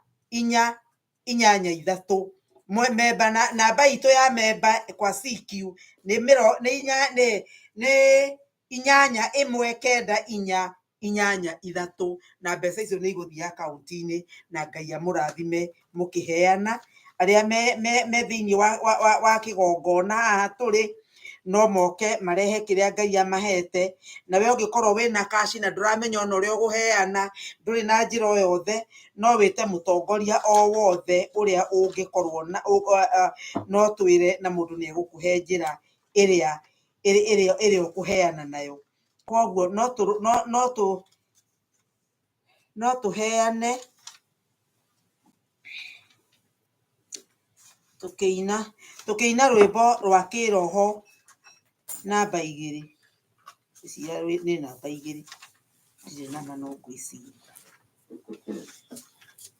member namba itu ya member kwa CQ ni 81943 na mbeca icio nĩ igũthiĩ akaunti-inĩ na Ngai amũrathime mũkĩheana. Arĩa me thĩinĩ wa kĩgongona haha tũrĩ no moke marehe kĩrĩa Ngai amahete. Nawe ũngĩkorwo wĩna cash na ndũramenya ona ũrĩa ũgũheana, ndũrĩ na njĩra o yothe, no wĩte mũtongoria o wothe ũrĩa ũngĩkorwo no twĩre na mũndũ nĩ egũkũhe njĩra ĩrĩa ũkũheana nayo. Koguo no tũheane tũkĩina rwĩmbo rwa kĩroho namba 2. Ici nĩ namba 2 ndirĩ nama no ngwĩciria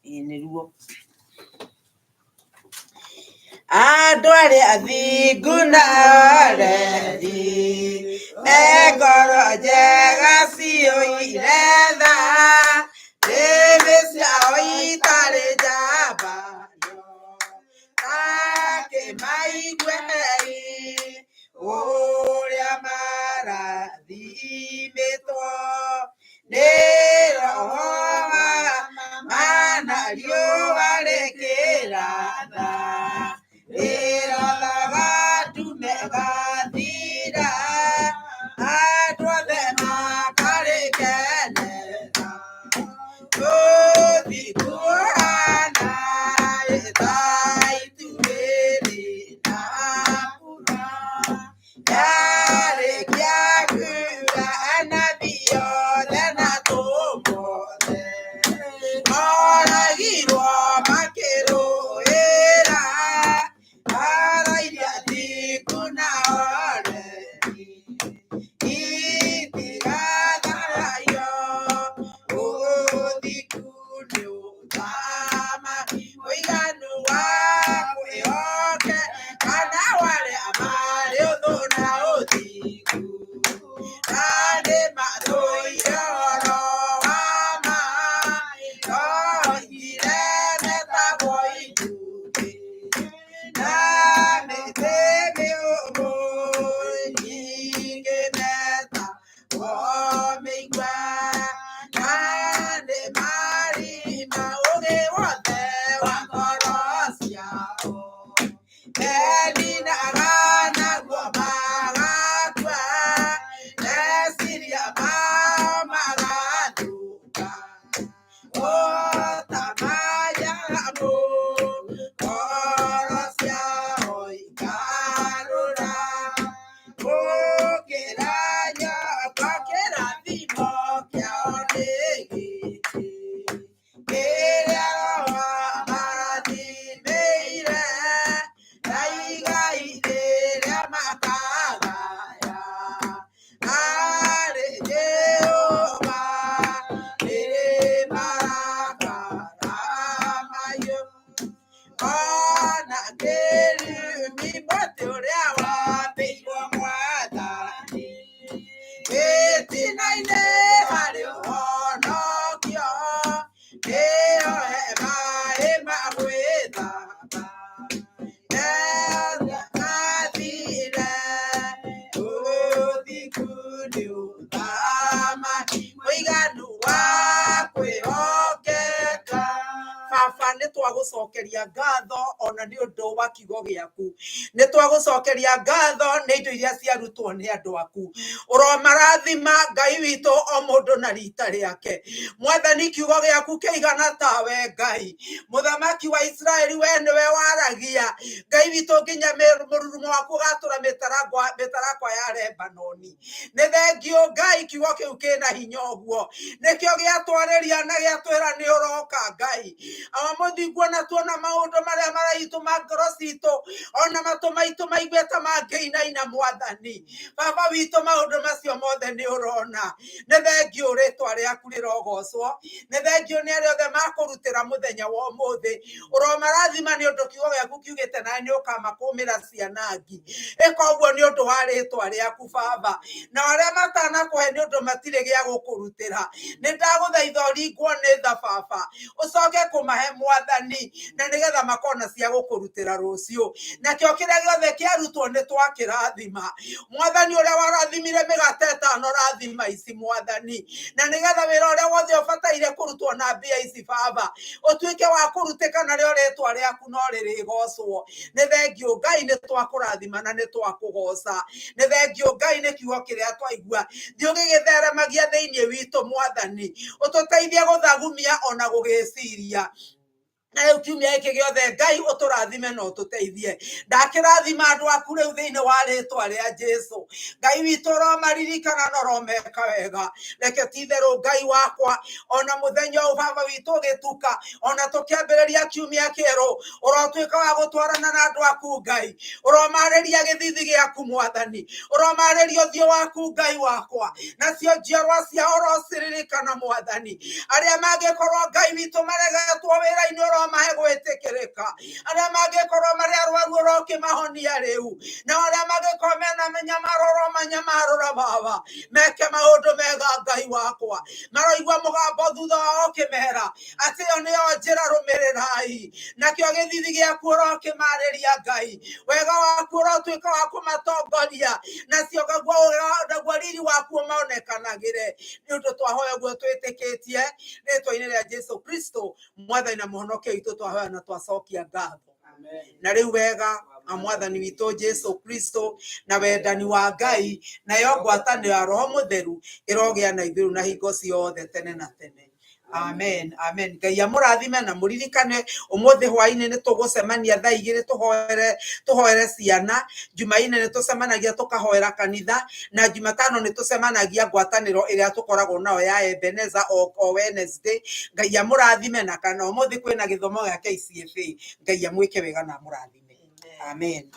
nĩruo. Andũ arĩa athingu na areri ngoro njega ciũire tha ndĩmĩ ciao itarĩ njambanio akĩmaigue ũrĩa marathimĩtwo nĩ roho wa mana riũa rĩkĩratha rĩrathaga ndume gathira andũ othe makarĩkenera tũthikuana ĩtaitũrĩrĩ na mbura yarĩkia kura anabii othe na tũmothe moragirwo makĩrũĩra arairia thingu na oreri itigatharayo ũthiku nĩ ũtama ũiganu wa kwĩhoke kana warĩa marĩ ũthũ na ũthiku na nĩ mathũire ũhoro wa ma oigire metagwo ithuĩ na mĩtĩ mĩũmũ nyingĩ metagwo mĩigua na nĩ marima ũgĩ wothe wa ngoro ciao meninaga naguo magakua meciria mao magathũka otamayamu ngoro ciao ikarũra gũkĩra nyoka kĩrathimo kĩao nĩ gĩkĩ kĩrĩa roho marathimĩire na igai rĩrĩa makagaya harĩ Jehova rĩrĩ marakara mahiũ ona kĩrumi mũtĩ ũrĩa wambĩirwo Mwathani gĩtina-inĩ harĩ ũhonokio kĩohe maĩ ma gwĩthamba gathire ũthiku nĩ ũthama mũiganu wa kwĩhokeka. Baba nĩ twagũcokeria ngatho ona nĩ ũndũ wa kiugo gĩaku, nĩ twagũcokeria ngatho nĩ indo iria ciarutwo nĩ andũ aku, ũromarathima Ngai witũ o mũndũ na rita rĩake. Mwathani kiugo gĩaku kĩigana tawe Ngai, mũthamaki wa Israeli we nĩwe waragia Ngai witũ nginya mũrurumo waku ũgatũra mĩtarakwa ya Lebanoni. Nĩ thengio Ngai kiugo kĩu kĩna hinya ũguo, nĩkĩo gĩatwarĩria na gĩatwĩra nĩ ũroka Ngai. Mũthingu ona ona maundu maria maraitu magoro cito ona matumaitu maigweta mangeinaina mwathani baba witu maundu macio mothe ni urona ne thengio ritwa riaku rirogocwo ne thengio ni aria othe makurutira muthenya wa muthi uromarathima ni undu kiugo giaku kiugite na ni ukamakumira cianangi ikoguo ni undu wa ritwa riaku baba na aria matana kuhe ni undu matire gia gukurutira ni ndaguthaitha uringwo ni tha baba ucoke kumahe mwathani na nigetha makona cia gukurutira rucio na kio kiria giothe kiarutwo ni twakirathima mwathani uria warathimire migate 5 rathima ici mwathani na nigetha wira uria wothe ubataire kurutwo na mbia ici baba utuike wa kurutika na rio ritwa riaku no ririgocwo ni thengio Ngai ni twakurathima na ni twakugoca ni thengio Ngai ni kiugo kiria twaigua thiugigitheremagia thiini witu mwathani ututeithie guthagumia ona gugiciria na ukiumia iki giothe Ngai uturathime no tuteithie ndakirathima andu aku riu thiini wa ritwa ria Jesu Ngai witu romaririkana no romeka wega reke titheru Ngai wakwa ona muthenya u baba witu gituka ona tukiambiriria kiumia kieru urotwika wa gutwarana na andu aku Ngai uromariria githithi giaku mwathani uromariria uthio waku Ngai wakwa nacio njiarwa cia urociririkana mwathani aria mangikorwo Ngai witu maregetwo wira-ini mahe gwetikirika aria mangikorwo mari arwaru urokimahonia riu na aria mangikorwo mena menyamaroro manyamarora baba meke maundu mega Ngai wakwa maroigwa mugambo thutha wao kimera ati yo niyo njira rumirirai nakio githithi giaku urokimariria Ngai wega waku urotwika wa kumatongoria nacio naguo riri waku maonekanagire ni undu twahoya guo twitikitie ritwa-ini ria Jesu Kristo mwathani na muhonokia witu twahoya na twacokia ngatho na riu wega mwathani witu Jesu Kristo na wendani wa Ngai na yo ngwatanio ya Roho Mutheru irogia na ithuĩ na hingo ciothe tene na tene. Amen. Amen. Ngai amurathime na muririkane umuthi hwaini ni tugucemania thaa 2 tuhoere ciana Jumaine ni tucemanagia tukahoera kanitha na Jumatano ni tucemanagia ngwataniro iria tukoragwo nao ya Ebenezer o Wednesday. Ngai amurathime na kana umuthi kwina githomo gia KCFA. Ngai amwike wega na amurathime. Amen.